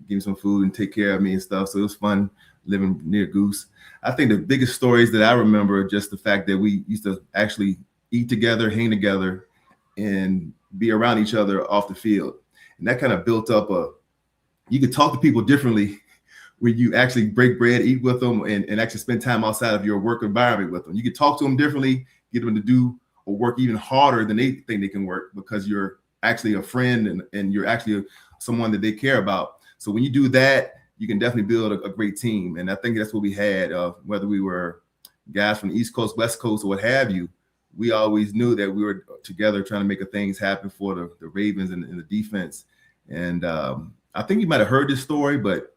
give me some food and take care of me and stuff. So it was fun living near Goose. I think the biggest stories that I remember are just the fact that we used to actually eat together, hang together, and be around each other off the field. And that kind of built up you could talk to people differently when you actually break bread, eat with them, and actually spend time outside of your work environment with them. You could talk to them differently, get them to do or work even harder than they think they can work because you're actually a friend and you're actually someone that they care about. So when you do that, you can definitely build a great team. And I think that's what we had, whether we were guys from the East Coast, West Coast, or what have you. We always knew that we were together trying to make things happen for the Ravens and the defense. And I think you might have heard this story, but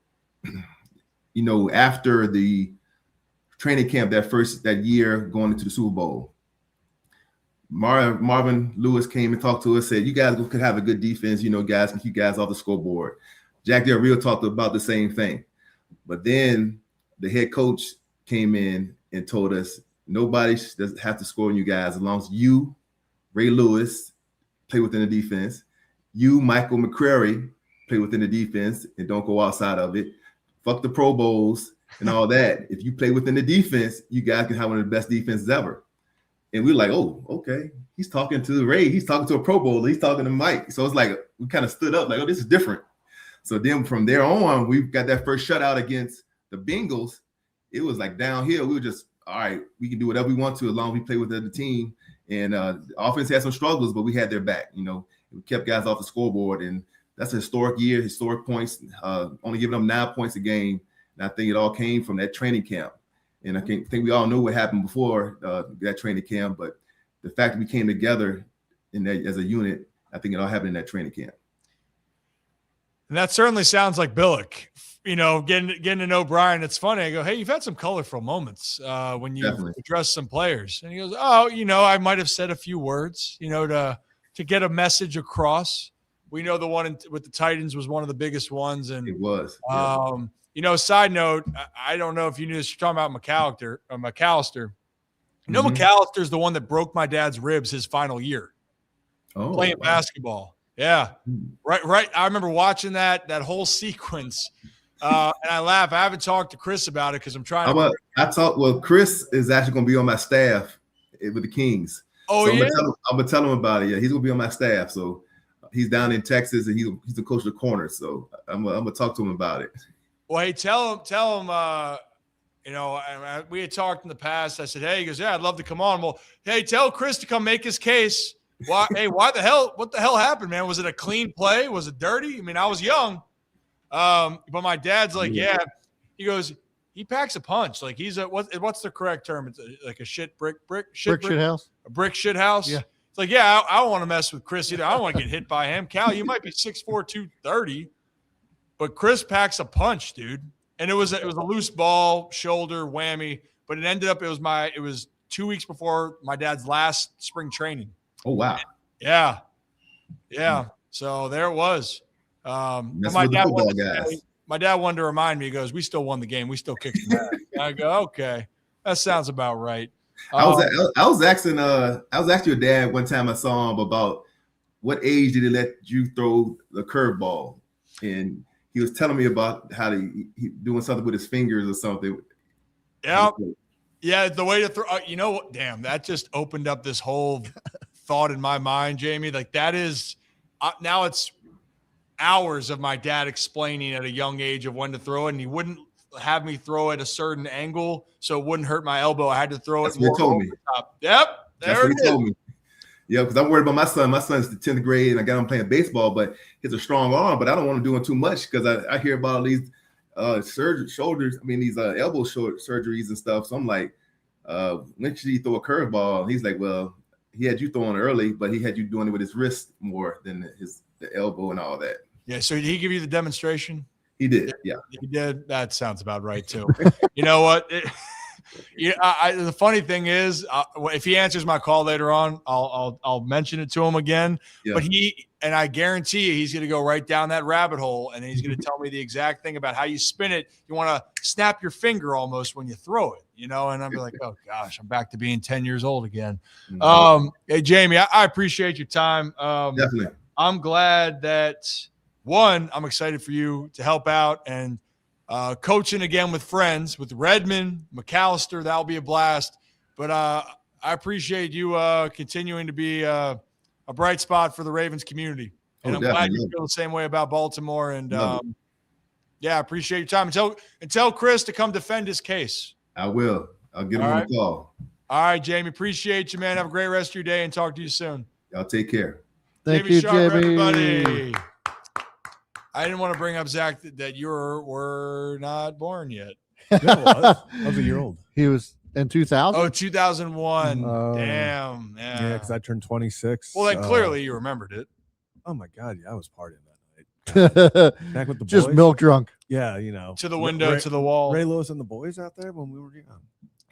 after the training camp that year going into the Super Bowl, Marvin Lewis came and talked to us, said, "You guys could have a good defense, guys can keep guys off the scoreboard." Jack Del Rio talked about the same thing. But then the head coach came in and told us, nobody doesn't have to score on you guys as long as you, Ray Lewis, play within the defense. You, Michael McCrary, play within the defense and don't go outside of it. Fuck the Pro Bowls and all that. If you play within the defense, you guys can have one of the best defenses ever. And we're like, oh, okay. He's talking to Ray. He's talking to a Pro Bowler. He's talking to Mike. So it's like we kind of stood up like, oh, this is different. So then from there on, we got that first shutout against the Bengals. It was like downhill. We were just, all right, we can do whatever we want to as long as we play with the team. And the offense had some struggles, but we had their back. We kept guys off the scoreboard. And that's a historic year, historic points, only giving them 9 points a game. And I think it all came from that training camp. And I think we all knew what happened before that training camp. But the fact that we came together in that as a unit, I think it all happened in that training camp. And that certainly sounds like Billick. Getting to know Brian, it's funny. I go, hey, you've had some colorful moments when you address some players. And he goes, oh, I might have said a few words, to get a message across. We know the one with the Titans was one of the biggest ones. And It was. Yeah. Side note, I don't know if you knew this. You're talking about McAllister. Mhm. McAllister's the one that broke my dad's ribs his final year playing basketball. Yeah. Right. I remember watching that whole sequence. And I laugh. I haven't talked to Chris about it because I'm trying to. Chris is actually going to be on my staff with the Kings. Oh, so yeah? I'm going to tell him about it. Yeah, he's going to be on my staff. So he's down in Texas, and he's the coach of the corner. So I'm going to talk to him about it. Well, hey, tell him, we had talked in the past. I said, hey, he goes, yeah, I'd love to come on. Well, hey, tell Chris to come make his case. Why what the hell happened, man? Was it a clean play? Was it dirty? I mean, I was young. But my dad's like, yeah. He goes, he packs a punch. Like he's what's the correct term? It's like a shit shit house. A brick shit house. Yeah. It's like, yeah, I don't want to mess with Chris either. I don't want to get hit by him. Cal, you might be 6'4", 230, but Chris packs a punch, dude. And it was a loose ball, shoulder, whammy. But it ended up it was 2 weeks before my dad's last spring training. Oh wow. Yeah. So there it was. My dad wanted to remind me. He goes, "We still won the game. We still kicked them out." I go, "Okay, that sounds about right." I was asking your dad one time. I saw him about what age did he let you throw the curveball, and he was telling me about how he doing something with his fingers or something. Yeah, the way to throw. You know what? Damn, that just opened up this whole thought in my mind, Jamie. Like that is now it's hours of my dad explaining at a young age of when to throw it, and he wouldn't have me throw at a certain angle so it wouldn't hurt my elbow. I had to throw it more over the top. Yep, there it is. Told me. Yeah, because I'm worried about my son. My son's the 10th grade, and I got him playing baseball, but he's a strong arm, but I don't want him doing too much because I hear about all these these elbow surgeries and stuff. So I'm like, when should he throw a curveball? He's like, well, he had you throwing early, but he had you doing it with his wrist more than the elbow and all that. Yeah, so did he give you the demonstration? He did, yeah. He did. That sounds about right, too. You know what? The funny thing is, if he answers my call later on, I'll mention it to him again. Yeah. But I guarantee you he's going to go right down that rabbit hole, and he's going to tell me the exact thing about how you spin it. You want to snap your finger almost when you throw it, and I'll be like, oh, gosh, I'm back to being 10 years old again. Mm-hmm. Hey, Jamie, I appreciate your time. Definitely. I'm glad that – I'm excited for you to help out and coaching again with friends, with Redmond, McAllister. That'll be a blast. But I appreciate you continuing to be a bright spot for the Ravens community. And I'm glad you feel the same way about Baltimore. And, I appreciate your time. And tell Chris to come defend his case. I will. I'll give him a call. All right, Jamie. Appreciate you, man. Have a great rest of your day and talk to you soon. Y'all take care. Thank you, Sharp, Jamie. Everybody. I didn't want to bring up, Zach, that you were not born yet. No, I was a year old. He was in 2000? Oh, 2001. Damn. Yeah, because I turned 26. Well, then clearly you remembered it. Oh, my God. Yeah, I was partying that night. Back with the boys. Just milk drunk. Yeah, To the window, to the wall. Ray Lewis and the boys out there when we were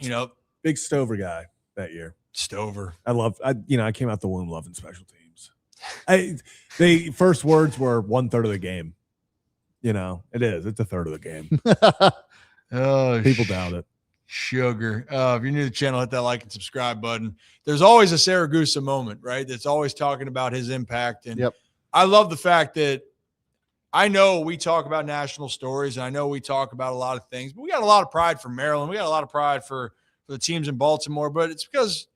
young. Big Stover guy that year. Stover. I came out the womb loving special teams. The first words were 1/3 of the game. It's a third of the game. People doubt it. Sugar. If you're new to the channel, hit that like and subscribe button. There's always a Saragusa moment, right? That's always talking about his impact. And I love the fact that I know we talk about national stories, and I know we talk about a lot of things, but we got a lot of pride for Maryland. We got a lot of pride for the teams in Baltimore, but it's because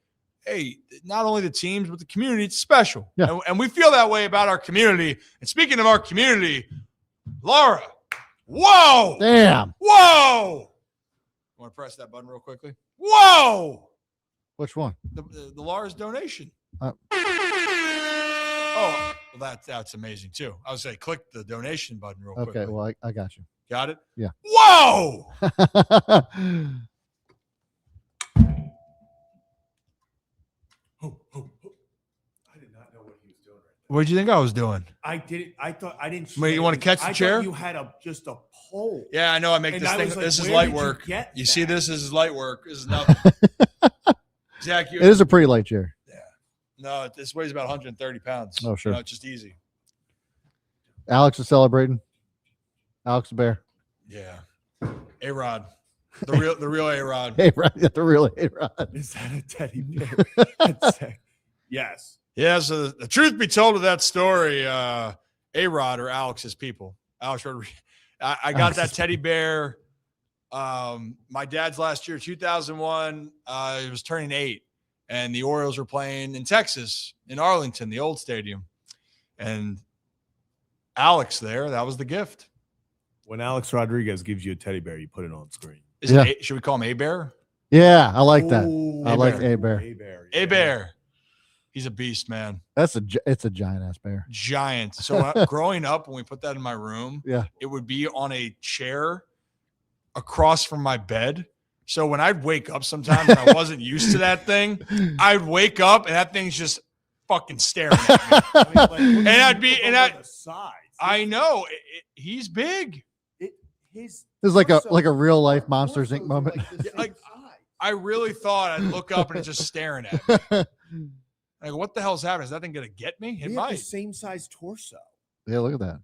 hey, not only the teams, but the community, it's special. Yeah. And we feel that way about our community. And speaking of our community, Laura, whoa. Damn. Whoa. Want to press that button real quickly? Whoa. Which one? The Laura's donation. Oh, well, that's amazing, too. I was saying click the donation button real quick. Okay, well, I got you. Got it? Yeah. Whoa. I did not know what he was doing right there. What did you think I was doing? I didn't. I thought I didn't. Wait, you want to catch the chair? Thought you had just a pole. Yeah, I know. I make this thing. Like, this is light work. You see this? This is light work. This is nothing. Zach, it is a pretty light chair. Yeah. No, this weighs about 130 pounds. Oh, sure. It's just easy. Alex is celebrating. Alex the Bear. Yeah. A-Rod. The real A-Rod. A-Rod, the real A-Rod. Is that a teddy bear? Yes. Yeah, so the truth be told of that story, A-Rod or Alex's people. Alex Rodriguez. I got that teddy bear. My dad's last year, 2001. It was turning 8, and the Orioles were playing in Texas, in Arlington, the old stadium. And Alex there, that was the gift. When Alex Rodriguez gives you a teddy bear, you put it on screen. Should we call him A-Bear? Yeah, I like that. Ooh, I like A-Bear. A-Bear. A-Bear. He's a beast, man. It's a giant ass bear. Giant. So growing up, when we put that in my room, Yeah, it would be on a chair across from my bed. So when I'd wake up sometimes and I wasn't used to that thing, I'd wake up and that thing's just fucking staring at me. And I'd be, and I know he's big. It's like a real life Monsters Inc. moment. Like I really thought I'd look up and it's just staring at me. Like, what the hell's happening? Is that thing gonna get me? It might. The same size torso. Yeah, look at that.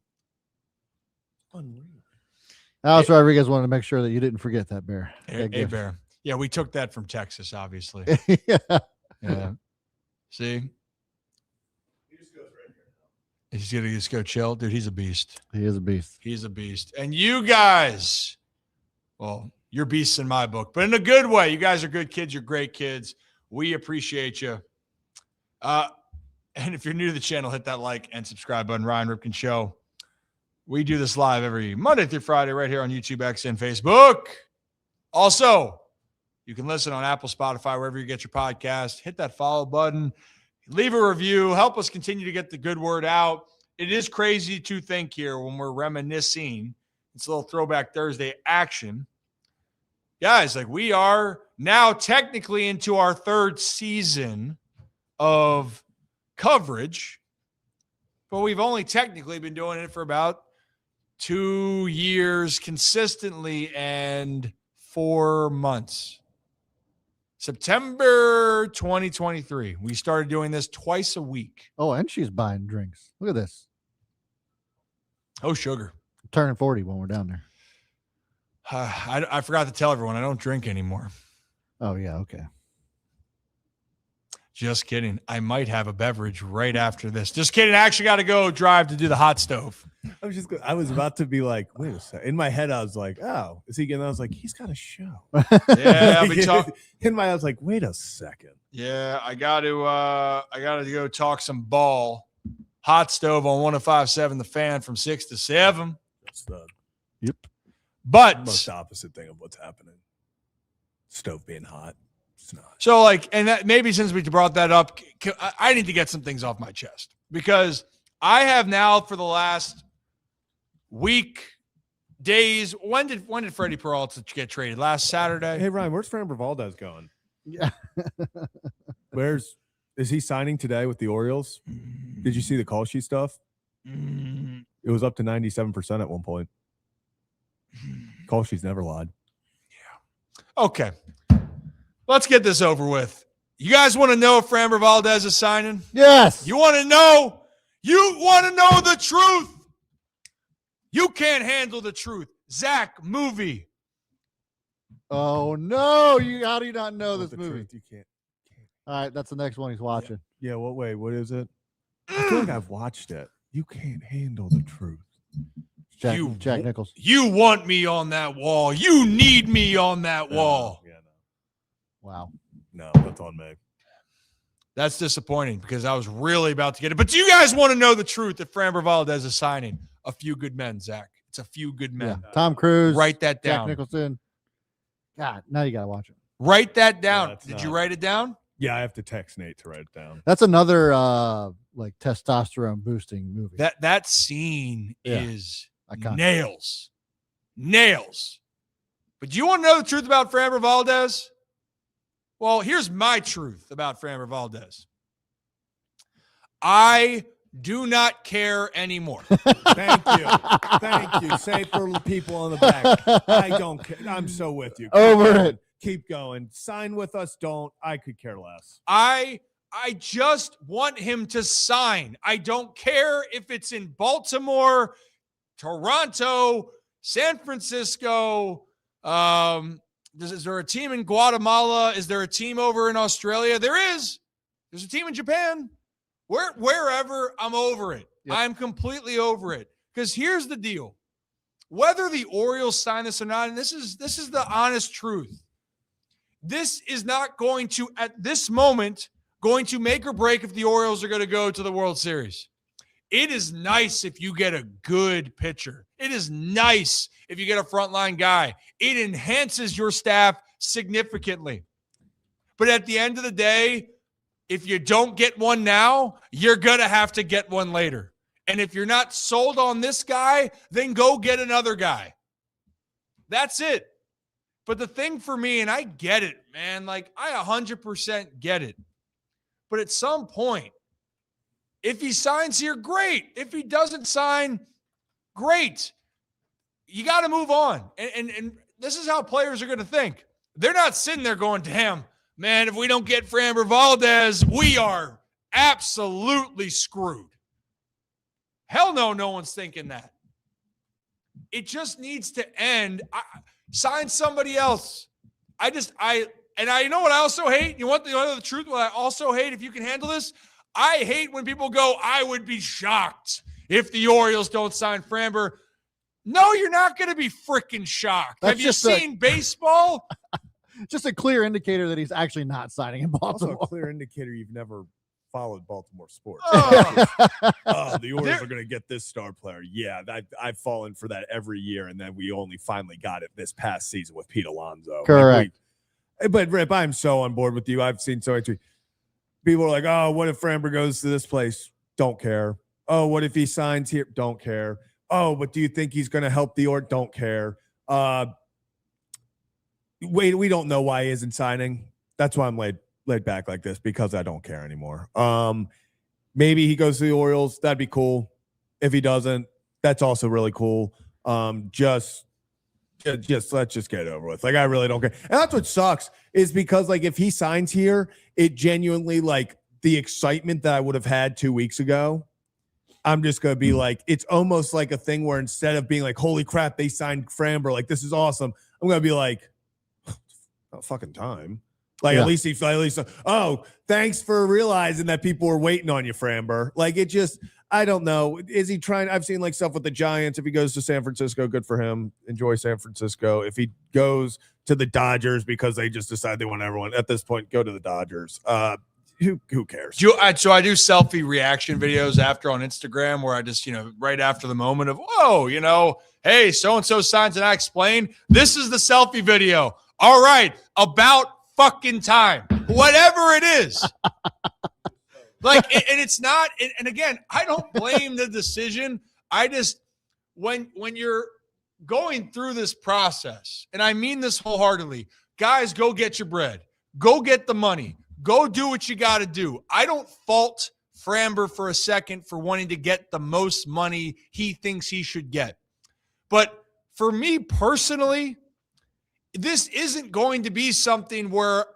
Unreal. Alex Rodriguez wanted to make sure that you didn't forget that bear. A-Bear. Yeah, we took that from Texas, obviously. Yeah. Yeah. See? He's gonna just go chill. Dude, he's a beast. He is a beast. He's a beast. And you guys, well, you're beasts in my book, but in a good way. You guys are good kids. You're great kids. We appreciate you. And if you're new to the channel, hit that like and subscribe button. Ryan Ripken Show. We do this live every Monday through Friday right here on YouTube, X, and Facebook. Also, you can listen on Apple, Spotify, wherever you get your podcast. Hit that follow button. Leave a review. Help us continue to get the good word out. It is crazy to think here when we're reminiscing. It's a little Throwback Thursday action. Guys, like we are now technically into our 3rd season of coverage, but we've only technically been doing it for about 2 years consistently and 4 months. September 2023. We started doing this twice a week. Oh, and she's buying drinks. Look at this. Oh, sugar. Turning 40 when we're down there. I forgot to tell everyone I don't drink anymore. Oh, yeah. Okay. Just kidding. I might have a beverage right after this. Just kidding. I actually got to go drive to do the hot stove. I was about to be like, wait a second. In my head, I was like, oh, is he getting? I was like, he's got a show. Yeah, I'll be talking. In my head, I was like, wait a second. Yeah, I got to go talk some ball. Hot stove on 105.7 The Fan from 6 to 7. That's the But most opposite thing of what's happening. Stove being hot. It's not. So like, and that maybe since we brought that up, I need to get some things off my chest because I have now for the last week, days. When did Freddie Peralta get traded? Last Saturday. Hey Ryan, where's Framber Valdez going? Yeah. Is he signing today with the Orioles? Did you see the call sheet stuff? It was up to 97% at one point. Call sheets never lied. Yeah. Okay. Let's get this over with. You guys want to know if Framber Valdez is signing? Yes. You want to know? You want to know the truth? You can't handle the truth. Zach, movie. Oh, no. How do you not know this The movie? truth, you can't. All right. That's the next one he's watching. Yeah, what is it? I feel like I've watched it. You can't handle the truth. Jack Nichols. You want me on that wall. You need me on that wall. Yeah, no. Wow. No, that's on me. That's disappointing because I was really about to get it. But do you guys want to know the truth if Framber Valdez is signing? A Few Good Men, Zach. It's A Few Good Men. Yeah. Tom Cruise. Write that down. Jack Nicholson. God, now you got to watch it. Write that down. Yeah, Did you write it down? Yeah, I have to text Nate to write it down. That's another like testosterone boosting movie. That scene is Iconic. nails. But do you want to know the truth about Framber Valdez? Well, here's my truth about Framber Valdez. I do not care anymore. Thank you. Say it for the people on the back. I don't care. I'm so with you. Over it. Keep going. Sign with us. Don't. I could care less. I I just want him to sign. I don't care if it's in Baltimore, Toronto, San Francisco. Is there a team in Guatemala? Is there a team over in Australia? There is. There's a team in Japan. Wherever, I'm over it. Yep. I'm completely over it. Because here's the deal. Whether the Orioles sign this or not, and this is the honest truth, this is not going to, at this moment, going to make or break if the Orioles are going to go to the World Series. It is nice if you get a good pitcher. It is nice if you get a frontline guy. It enhances your staff significantly. But at the end of the day, if you don't get one now, you're going to have to get one later. And if you're not sold on this guy, then go get another guy. That's it. But the thing for me, and I get it, man, like I 100% get it. But at some point, if he signs here, great. If he doesn't sign, great. You got to move on. And this is how players are going to think. They're not sitting there going, damn, man, if we don't get Framber Valdez, we are absolutely screwed. Hell no, no one's thinking that. It just needs to end. Sign somebody else. I know what I also hate. You want the truth? What I also hate, if you can handle this, I hate when people go, I would be shocked if the Orioles don't sign Framber. No, you're not going to be freaking shocked. That's Have you seen baseball? Just a clear indicator that he's actually not signing in Baltimore. Also a clear indicator you've never followed Baltimore sports. The Orioles are going to get this star player. Yeah, I've fallen for that every year, and then we only finally got it this past season with Pete Alonso. Correct. But Rip, I'm so on board with you. I've seen so many people are like, oh, what if Framber goes to this place? Don't care. Oh, what if he signs here? Don't care. Oh, but do you think he's going to help the Orioles? Don't care. Wait, we don't know why he isn't signing. That's why I'm laid back like this, because I don't care anymore. Maybe he goes to the Orioles. That'd be cool. If he doesn't, that's also really cool. Just let's just get it over with. Like, I really don't care. And that's what sucks, is because like if he signs here, it genuinely, like, the excitement that I would have had 2 weeks ago, I'm just going to be like, it's almost like a thing where instead of being like, holy crap, they signed Framber, like, this is awesome, I'm going to be like, oh, fucking time. Like, yeah. At least, oh, thanks for realizing that people were waiting on you, Framber. Like, it just, I don't know. Is he trying? I've seen like stuff with the Giants. If he goes to San Francisco, good for him. Enjoy San Francisco. If he goes to the Dodgers because they just decide they want everyone at this point, go to the Dodgers. Who cares? So I do selfie reaction videos after on Instagram where I just, right after the moment of, whoa, hey, so-and-so signs and I explain. This is the selfie video. All right. About fucking time. Whatever it is. Like, and it's not, and again, I don't blame the decision. I just, when you're going through this process, and I mean this wholeheartedly, guys, go get your bread. Go get the money. Go do what you got to do. I don't fault Framber for a second for wanting to get the most money he thinks he should get. But for me personally, this isn't going to be something where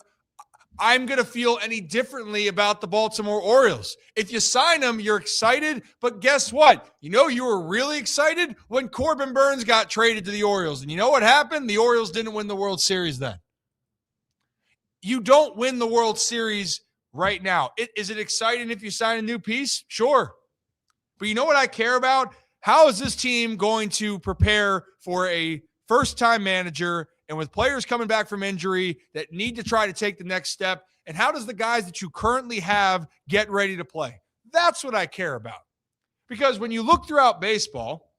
I'm going to feel any differently about the Baltimore Orioles. If you sign them, you're excited, but guess what? You were really excited when Corbin Burns got traded to the Orioles. And you know what happened? The Orioles didn't win the World Series then. You don't win the World Series right now. Is it exciting if you sign a new piece? Sure. But you know what I care about? How is this team going to prepare for a first-time manager and with players coming back from injury that need to try to take the next step? And how does the guys that you currently have get ready to play? That's what I care about. Because when you look throughout baseball,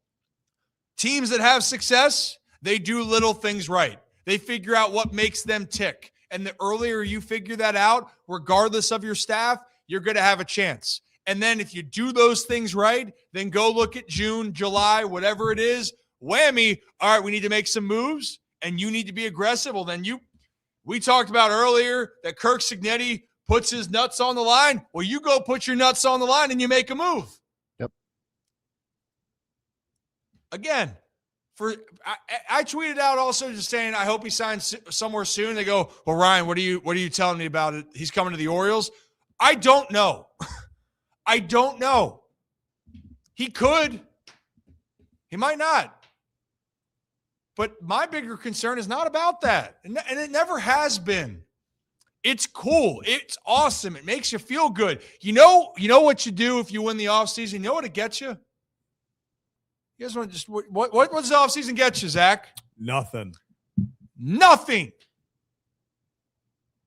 teams that have success, they do little things right. They figure out what makes them tick. And the earlier you figure that out, regardless of your staff, you're going to have a chance. And then if you do those things right, then go look at June, July, whatever it is, whammy. All right, we need to make some moves. And you need to be aggressive. Well, then we talked about earlier that Kirk Cignetti puts his nuts on the line. Well, you go put your nuts on the line and you make a move. Yep. Again, I tweeted out also just saying, I hope he signs somewhere soon. They go, well, Ryan, what are you telling me about it? He's coming to the Orioles. I don't know. I don't know. He could. He might not. But my bigger concern is not about that. And it never has been. It's cool. It's awesome. It makes you feel good. You know what you do if you win the offseason? You know what it gets you? You guys want to just what does the offseason get you, Zach? Nothing.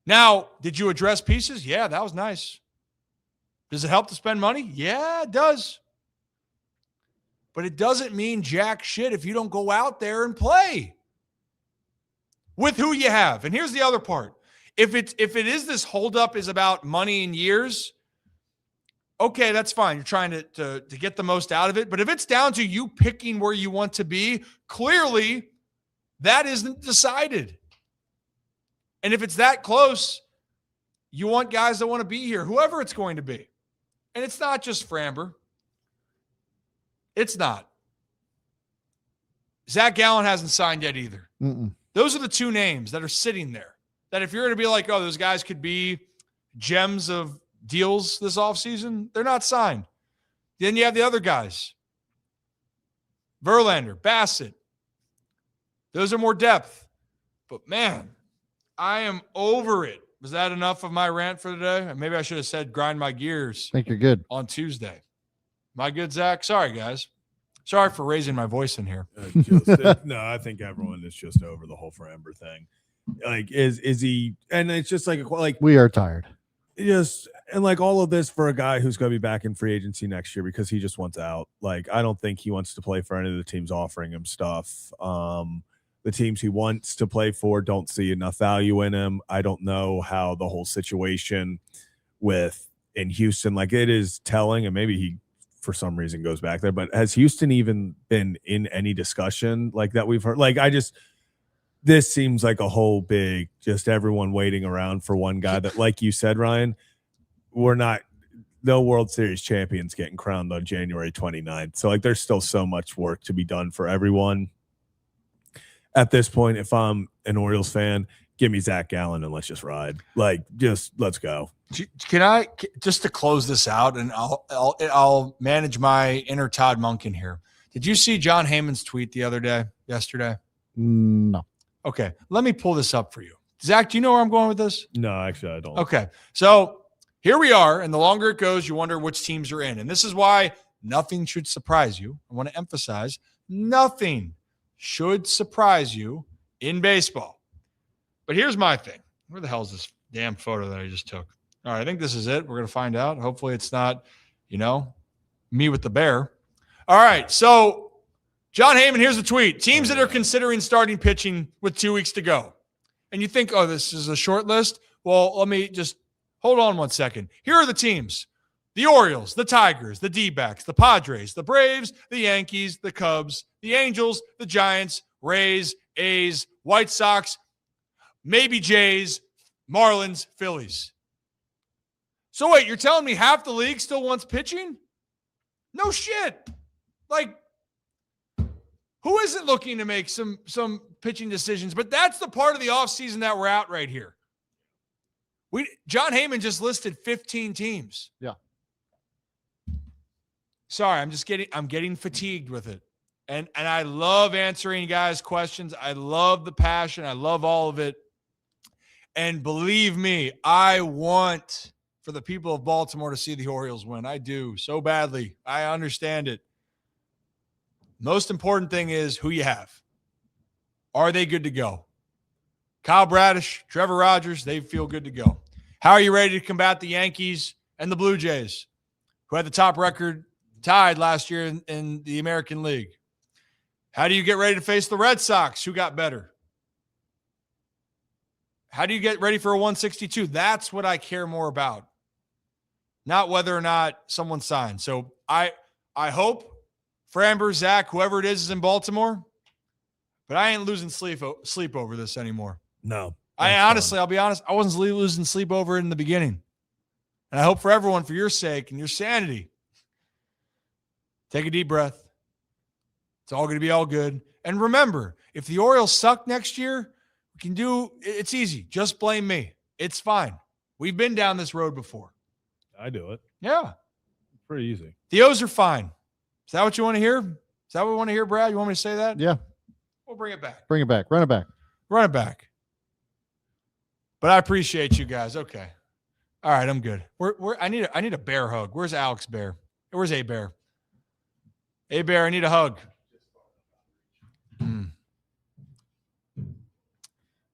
Now, did you address pieces? Yeah, that was nice. Does it help to spend money? Yeah, it does. But it doesn't mean jack shit if you don't go out there and play with who you have. And here's the other part. If it is this holdup is about money and years, okay, that's fine. You're trying to get the most out of it. But if it's down to you picking where you want to be, clearly that isn't decided. And if it's that close, you want guys that want to be here, whoever it's going to be. And it's not just Framber. It's not. Zach Gallen hasn't signed yet either. Those are the two names that are sitting there. That if you're going to be like, oh, those guys could be gems of deals this offseason, they're not signed. Then you have the other guys. Verlander, Bassett. Those are more depth. But, man, I am over it. Was that enough of my rant for today? Maybe I should have said grind my gears. I think you're good. On Tuesday. Am I good, Zach? Sorry, guys. Sorry for raising my voice in here. No, I think everyone is just over the whole Framber thing. Like, is he? And it's just like we are tired. Just and like all of this for a guy who's going to be back in free agency next year because he just wants out. Like, I don't think he wants to play for any of the teams offering him stuff. The teams he wants to play for don't see enough value in him. I don't know how the whole situation in Houston, like it is telling, and maybe he for some reason goes back there. But has Houston even been in any discussion like that we've heard? Like, this seems like a whole big, just everyone waiting around for one guy that, like you said, Ryan, no World Series champions getting crowned on January 29th. So like, there's still so much work to be done for everyone. At this point, if I'm an Orioles fan, give me Zach Gallen and let's just ride. Like, just let's go. Can I just to close this out, and I'll manage my inner Todd Monken here. Did you see John Heyman's tweet yesterday? No. Okay, let me pull this up for you. Zach, do you know where I'm going with this? No, actually, I don't. Okay, so here we are, and the longer it goes, you wonder which teams are in. And this is why nothing should surprise you. I want to emphasize, nothing should surprise you in baseball. But here's my thing. Where the hell is this damn photo that I just took? All right, I think this is it. We're going to find out. Hopefully it's not, me with the bear. All right, so John Heyman, here's the tweet. Teams that are considering starting pitching with 2 weeks to go. And you think, oh, this is a short list? Well, let me just hold on 1 second. Here are the teams. The Orioles, the Tigers, the D-backs, the Padres, the Braves, the Yankees, the Cubs, the Angels, the Giants, Rays, A's, White Sox, maybe Jays, Marlins, Phillies. So wait, you're telling me half the league still wants pitching? No shit. Like, who isn't looking to make some pitching decisions? But that's the part of the offseason that we're at right here. John Heyman just listed 15 teams. Yeah. Sorry, I'm getting fatigued with it. And I love answering guys' questions. I love the passion. I love all of it. And believe me, I want for the people of Baltimore to see the Orioles win. I do so badly. I understand it. Most important thing is who you have. Are they good to go? Kyle Bradish, Trevor Rogers, they feel good to go. How are you ready to combat the Yankees and the Blue Jays, who had the top record tied last year in the American League? How do you get ready to face the Red Sox, who got better? How do you get ready for a 162? That's what I care more about, not whether or not someone signs. So I hope Framber, Zach, whoever it is in Baltimore, but I ain't losing sleep over this anymore. No. I'll be honest, I wasn't losing sleep over it in the beginning. And I hope for everyone, for your sake and your sanity, take a deep breath. It's all going to be all good. And remember, if the Orioles suck next year, it's easy. Just blame me. It's fine. We've been down this road before. I do it. Yeah. Pretty easy. The O's are fine. Is that what you want to hear? Is that what we want to hear, Brad? You want me to say that? Yeah. We'll bring it back. Bring it back. Run it back. Run it back. But I appreciate you guys. Okay. All right, I'm good. I need a bear hug. Where's Alex Bear? Where's A Bear? A Bear, I need a hug.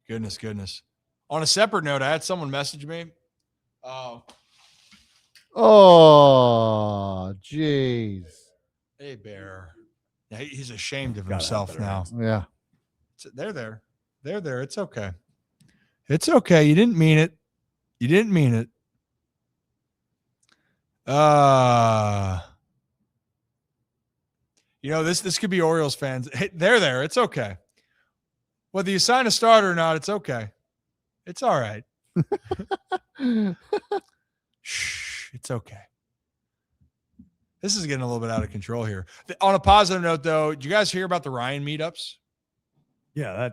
Goodness. On a separate note, I had someone message me. Oh, jeez. Hey, Bear. Yeah, he's ashamed of himself now. Yeah. They're there. It's okay. It's okay. You didn't mean it. This could be Orioles fans. Hey, they're there. It's okay. Whether you sign a starter or not, it's okay. It's all right. Shh. It's okay. This is getting a little bit out of control here. On a positive note, though, did you guys hear about the Ryan meetups? Yeah.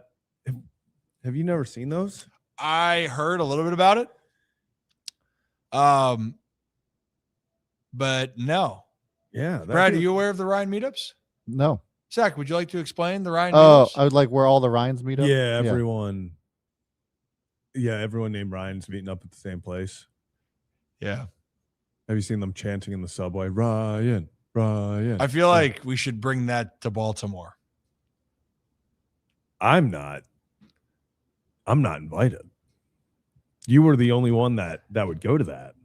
Have you never seen those? I heard a little bit about it. But no. Yeah. Brad, are you aware of the Ryan meetups? No. Zach, would you like to explain the Ryan Oh, meetups? I would like where all the Ryans meet up. Yeah, everyone. Yeah, everyone named Ryan's meeting up at the same place. Yeah. Have you seen them chanting in the subway? Ryan. I feel like we should bring that to Baltimore. I'm not invited. You were the only one that would go to that.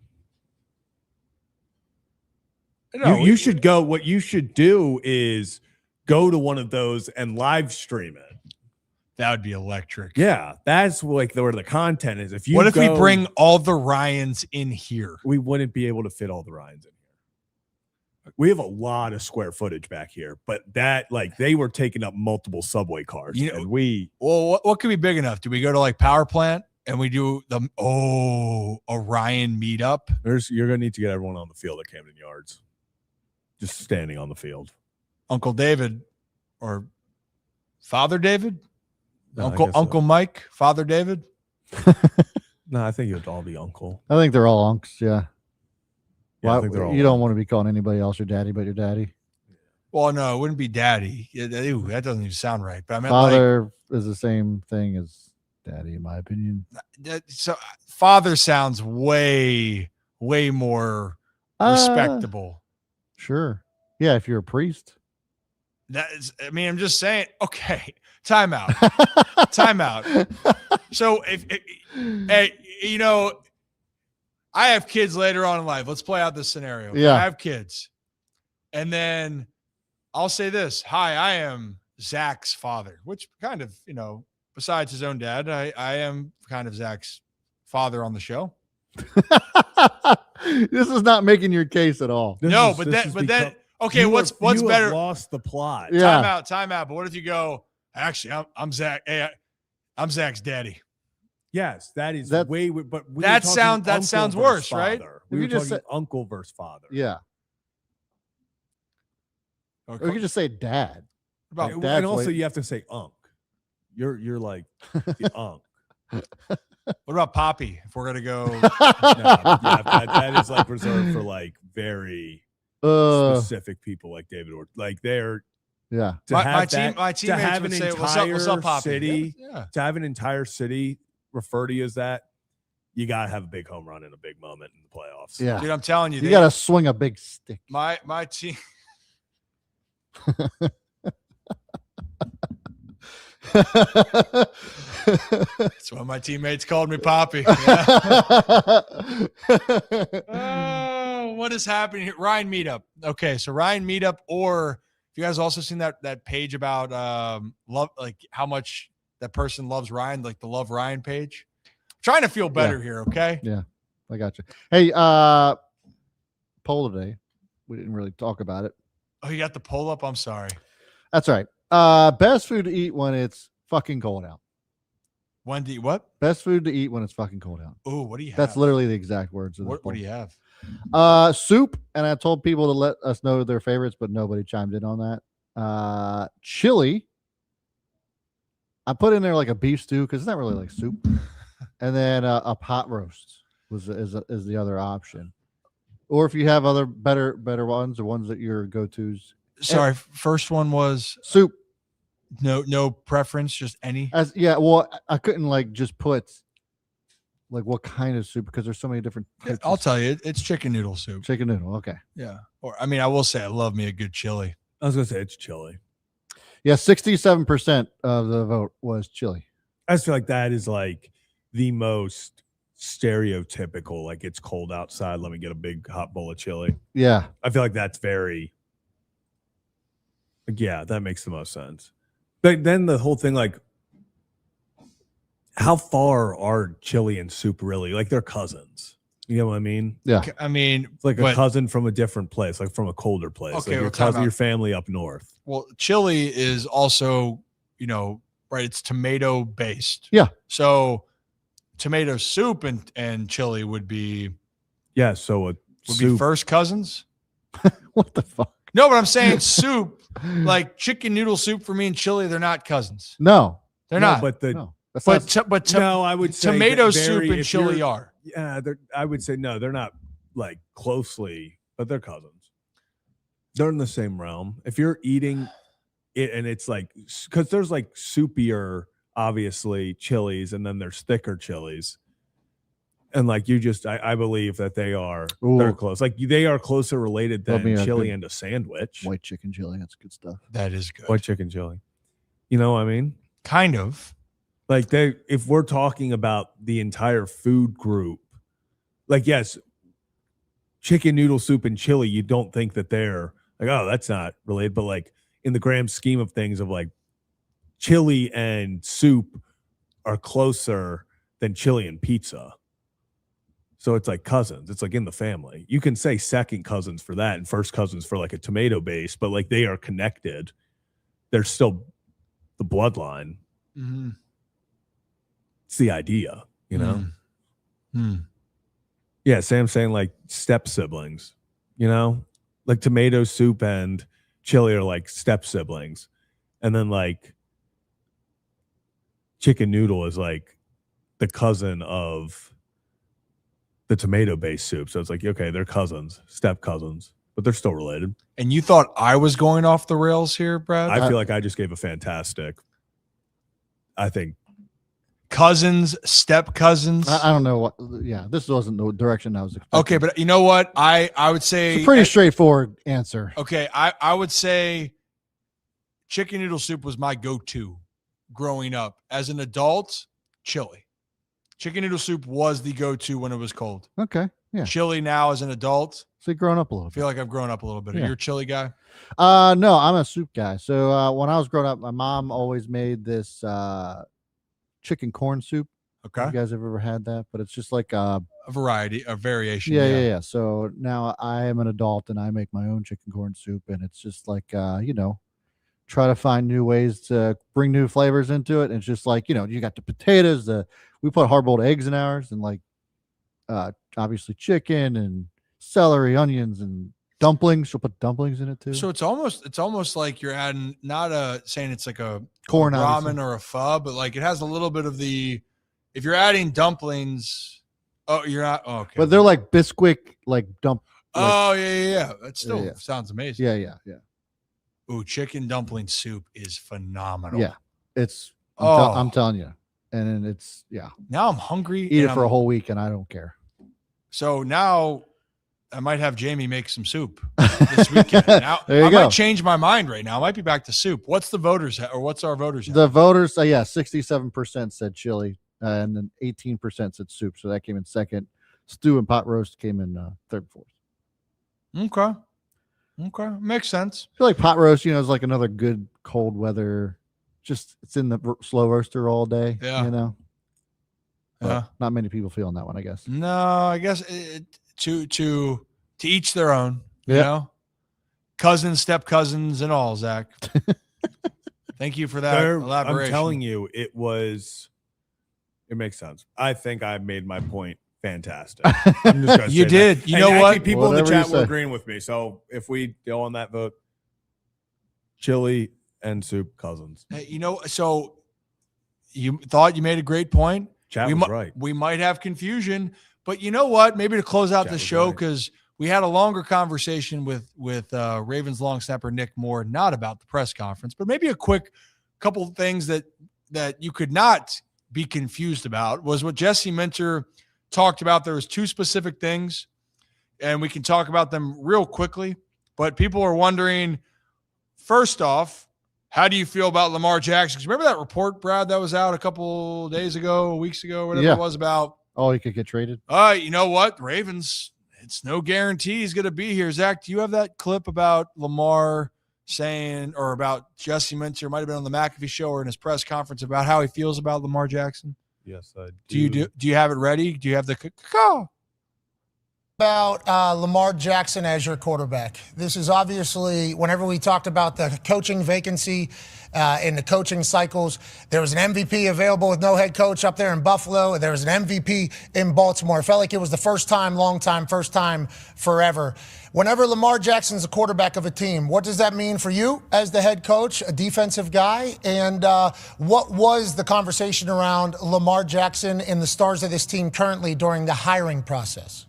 No, you should go. What you should do is go to one of those and live stream it. That would be electric. Yeah, that's like where the content is. If you what if we bring all the Ryans in here? We wouldn't be able to fit all the Ryans in here. We have a lot of square footage back here, but they were taking up multiple subway cars. And what could be big enough? Do we go to like Power Plant and we do a Ryan meetup? You're gonna need to get everyone on the field at Camden Yards, just standing on the field. Uncle David or Father David. No, Uncle Mike, Father David. No, I think it would all be Uncle. I think they're all unks. Yeah. I think they're all you don't want to be calling anybody else your daddy but your daddy. Well, no, it wouldn't be daddy. Ew, that doesn't even sound right. But I meant father is the same thing as daddy, in my opinion. So father sounds way more respectable. Sure. Yeah, if you're a priest. I'm just saying. Okay, time out. So I have kids later on in life. Let's play out this scenario. Okay? Yeah. I have kids, and then I'll say this: "Hi, I am Zach's father," which kind of, besides his own dad, I am kind of Zach's father on the show. This is not making your case at all. Okay, what's better? Lost the plot. Yeah. Time out. But what if you go? Actually, I'm Zach. Hey, I'm Zach's daddy. Yes, that is way. But that sounds worse, right? We were talking uncle versus father. Yeah. Okay. Or you could just say dad. And also, you have to say unk. You're like the unk. What about Poppy? If we're gonna go, that is like reserved for like very specific people, like David or like they're. Yeah. My teammates would say, "What's up, Poppy?" City, to have an entire city refer to you as that, you gotta have a big home run and a big moment in the playoffs. Yeah, dude, I'm telling you, you gotta swing a big stick. My team. That's why my teammates called me Poppy. Oh, what is happening here? Ryan meetup. Okay, so Ryan meetup, or if you guys also seen that page about love, like how much that person loves Ryan, like the Love Ryan page. I'm trying to feel better here, okay? Yeah, I got you. Hey, poll today. We didn't really talk about it. Oh, you got the poll up? I'm sorry. That's right. Best food to eat when it's fucking cold out. When do you what? Best food to eat when it's fucking cold out. Oh, what do you have? That's literally the exact words of the What do you have? Soup, and I told people to let us know their favorites, but nobody chimed in on that. Chili. I put in there like a beef stew because it's not really like soup. And then a pot roast is the other option. Or if you have other better ones or ones that your go-tos. Sorry, first one was Soup. no preference, just any. Well, I couldn't like just put like what kind of soup because there's so many different types. I'll tell you, it's chicken noodle soup. Chicken noodle. Okay. Yeah. Or I mean, I will say I love me a good chili. I was gonna say it's chili. Yeah, 67% of the vote was chili. I just feel like that is like the most stereotypical. Like it's cold outside. Let me get a big hot bowl of chili. Yeah. I feel like that's very. Yeah, that makes the most sense. But then the whole thing, like, how far are chili and soup really? Like they're cousins. You know what I mean? Yeah. I mean, It's like a cousin from a different place, like from a colder place. Okay, like your well, time cousin, out. your family up north. well, chili is also, right? It's tomato based. Yeah. So tomato soup and chili would be Yeah, so a be soup. first cousins. What the fuck? No, but I'm saying soup, like chicken noodle soup for me and chili, they're not cousins. No. They're No, not. but the No. That's not, no, I would say tomato that soup very- and if chili you're- are. Yeah, I would say no, they're not like closely, but they're cousins. They're in the same realm. If you're eating it and it's like because there's like soupier, obviously chilies, and then there's thicker chilies. And like I believe that they're Ooh. close. Like they are closer related Love me than a chili good and a sandwich. white chicken chili. That's good stuff. That is good. White chicken chili. You know what I mean? Kind of. Like if we're talking about the entire food group, like yes, chicken noodle soup and chili, you don't think that they're like, oh, that's not related, but like in the grand scheme of things of like chili and soup are closer than chili and pizza. So it's like cousins. It's like in the family. You can say second cousins for that and first cousins for like a tomato base, but like they are connected. They're still the bloodline. Mm-hmm. It's the idea, you know? Hmm. Yeah, Sam's saying like step siblings, you know? Like tomato soup and chili are like step siblings. And then like chicken noodle is like the cousin of the tomato based soup. So it's like, okay, they're cousins, step cousins, but they're still related. And you thought I was going off the rails here, Brad? I feel like I just gave a fantastic, I think. Cousins, step cousins. I don't know what. Yeah, this wasn't the direction I was expecting. Okay, but you know what? I would say It's a pretty straightforward answer. Okay, I would say chicken noodle soup was my go-to growing up. As an adult, chili. Chicken noodle soup was the go-to when it was cold. Okay. Yeah. Chili now as an adult, So you've grown up a little I bit. feel like I've grown up a little bit. Are Yeah. you a chili guy? No, I'm a soup guy. So when I was growing up, my mom always made this chicken corn soup. Okay. You guys have ever had that? But it's just like A variety, a variation. yeah. So now I am an adult and I make my own chicken corn soup, and it's just like try to find new ways to bring new flavors into it. And it's just like, you got the potatoes, we put hard-boiled eggs in ours, and like obviously chicken and celery, onions, and dumplings. She'll put dumplings in it too. So it's almost like you're adding saying it's like a Corn, ramen obviously. or a pho, but like it has a little bit of the. If you're adding dumplings, you're not. Oh, okay. But they're like Bisquick, like dump. Like, Oh yeah. That still Yeah. sounds amazing. yeah. Ooh, chicken dumpling soup is phenomenal. Yeah. It's. Oh. I'm telling you, and then it's Now I'm hungry. eat and it for a whole week, and I don't care. So now I might have Jamie make some soup this weekend. Now There you I go. might change my mind right now. I might be back to soup. What's the voters or what's our voters? The voters, 67% said chili, and then 18% said soup. So that came in second. Stew and pot roast came in third, fourth. Okay, makes sense. I feel like pot roast, is like another good cold weather. Just it's in the slow roaster all day. Yeah. But Yeah. not many people feeling that one, I guess. No, I guess to each their own. You Yeah. know, cousins, step cousins, and all. Zach, thank you for that elaboration. I'm telling you, it makes sense. I think I made my point fantastic. I'm just gonna You say did. that. You And know actually, what? people in the Whatever you chat were say. agreeing with me. So if we go on that vote, chili and soup cousins. Hey, so you thought you made a great point. Chat we was might right. we might have confusion, but you know what? Maybe to close out Chat the was show, right. because we had a longer conversation with Ravens long snapper Nick Moore, not about the press conference, but maybe a quick couple of things that you could not be confused about was what Jesse Minter talked about. There was two specific things, and we can talk about them real quickly. But people are wondering, first off, how do you feel about Lamar Jackson? Because remember that report, Brad, that was out a couple days ago, weeks ago, whatever it was about. Oh, he could get traded. You know what? The Ravens, it's no guarantee he's going to be here. Zach, do you have that clip about Lamar saying, or about Jesse Minter, might have been on the McAfee show or in his press conference, about how he feels about Lamar Jackson? Yes, I do. Do you have it ready? Do you have the about Lamar Jackson as your quarterback? This is obviously, whenever we talked about the coaching vacancy in the coaching cycles, there was an MVP available with no head coach up there in Buffalo. There was an MVP in Baltimore. It felt like it was the first time, long time, first time forever. Whenever Lamar Jackson's a quarterback of a team, what does that mean for you as the head coach, a defensive guy? And what was the conversation around Lamar Jackson and the stars of this team currently during the hiring process?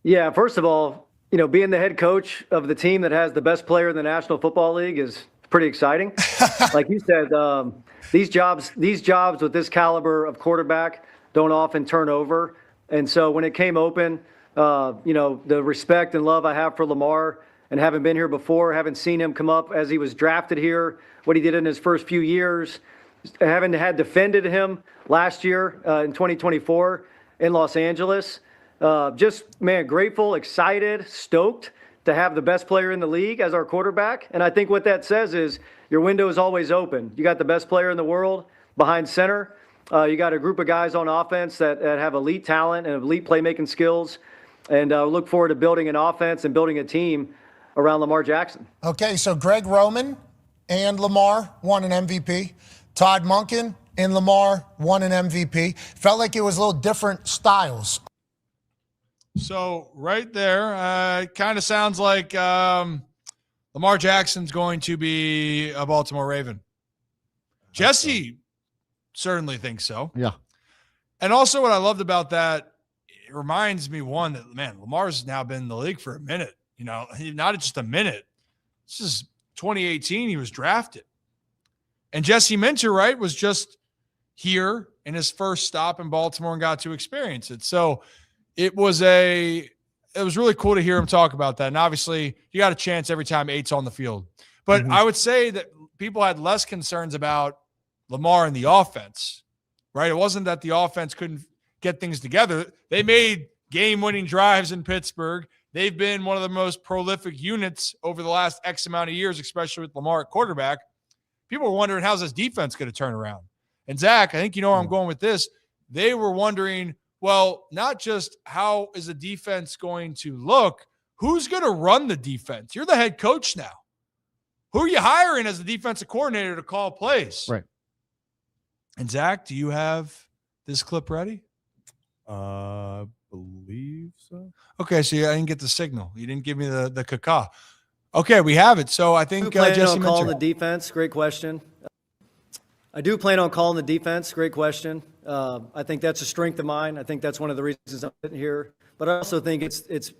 Yeah, first of all, being the head coach of the team that has the best player in the National Football League is pretty exciting. Like you said, these jobs with this caliber of quarterback don't often turn over. And so when it came open, the respect and love I have for Lamar, and having been here before, having seen him come up as he was drafted here, what he did in his first few years, having had defended him last year in 2024 in Los Angeles. Grateful, excited, stoked to have the best player in the league as our quarterback. And I think what that says is your window is always open. You got the best player in the world behind center. You got a group of guys on offense that have elite talent and elite playmaking skills. And look forward to building an offense and building a team around Lamar Jackson. Okay, so Greg Roman and Lamar won an MVP. Todd Monken and Lamar won an MVP. Felt like it was a little different styles. So right there, it kind of sounds like Lamar Jackson's going to be a Baltimore Raven. Jesse certainly thinks so. Yeah. And also what I loved about that, it reminds me, one, that, man, Lamar's now been in the league for a minute. Not just a minute. This is 2018. He was drafted. And Jesse Minter, right, was just here in his first stop in Baltimore and got to experience it. So it was really cool to hear him talk about that. And obviously you got a chance every time 8's on the field. But I would say that people had less concerns about Lamar and the offense, right? It wasn't that the offense couldn't get things together. They made game-winning drives in Pittsburgh. They've been one of the most prolific units over the last X amount of years, especially with Lamar at quarterback. People were wondering, how's this defense going to turn around? And Zach, I think you know where I'm going with this. They were wondering, well, not just how is the defense going to look, who's going to run the defense? You're the head coach now. Who are you hiring as the defensive coordinator to call plays? Right. And Zach, do you have this clip ready? Believe so. Okay, so I didn't get the signal. You didn't give me the caca. Okay, we have it. So I think Jesse on calling the defense. Great question. I do plan on calling the defense. Great question. I think that's a strength of mine. I think that's one of the reasons I'm sitting here. But I also think it's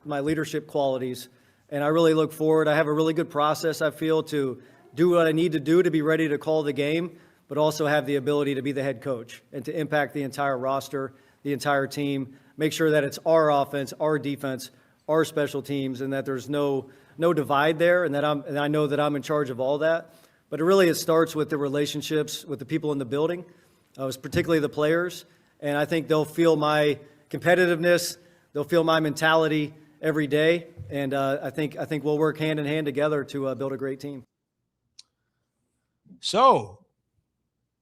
my leadership qualities. And I really look forward. I have a really good process, I feel, to do what I need to do to be ready to call the game, but also have the ability to be the head coach and to impact the entire roster, the entire team, make sure that it's our offense, our defense, our special teams, and that there's no divide there, and I know that I'm in charge of all that. But it starts with the relationships with the people in the building, particularly the players. And I think they'll feel my competitiveness, they'll feel my mentality every day. And I think we'll work hand in hand together to build a great team. So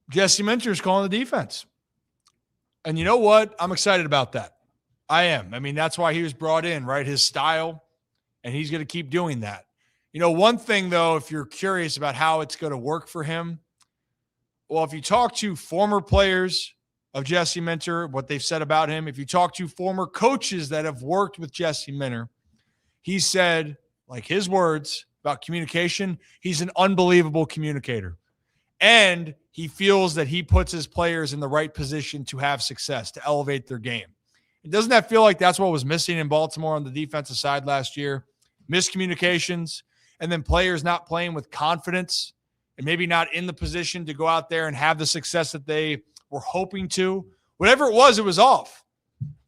Jesse Minter's calling the defense. And you know what? I'm excited about that. I am. I mean, that's why he was brought in, right? His style, and he's going to keep doing that. One thing, though, if you're curious about how it's going to work for him, well, if you talk to former players of Jesse Minter, what they've said about him, if you talk to former coaches that have worked with Jesse Minter, he said, like his words about communication, he's an unbelievable communicator. And he feels that he puts his players in the right position to have success, to elevate their game. Doesn't that feel like that's what was missing in Baltimore on the defensive side last year? Miscommunications, and then players not playing with confidence and maybe not in the position to go out there and have the success that they were hoping to. Whatever it was off.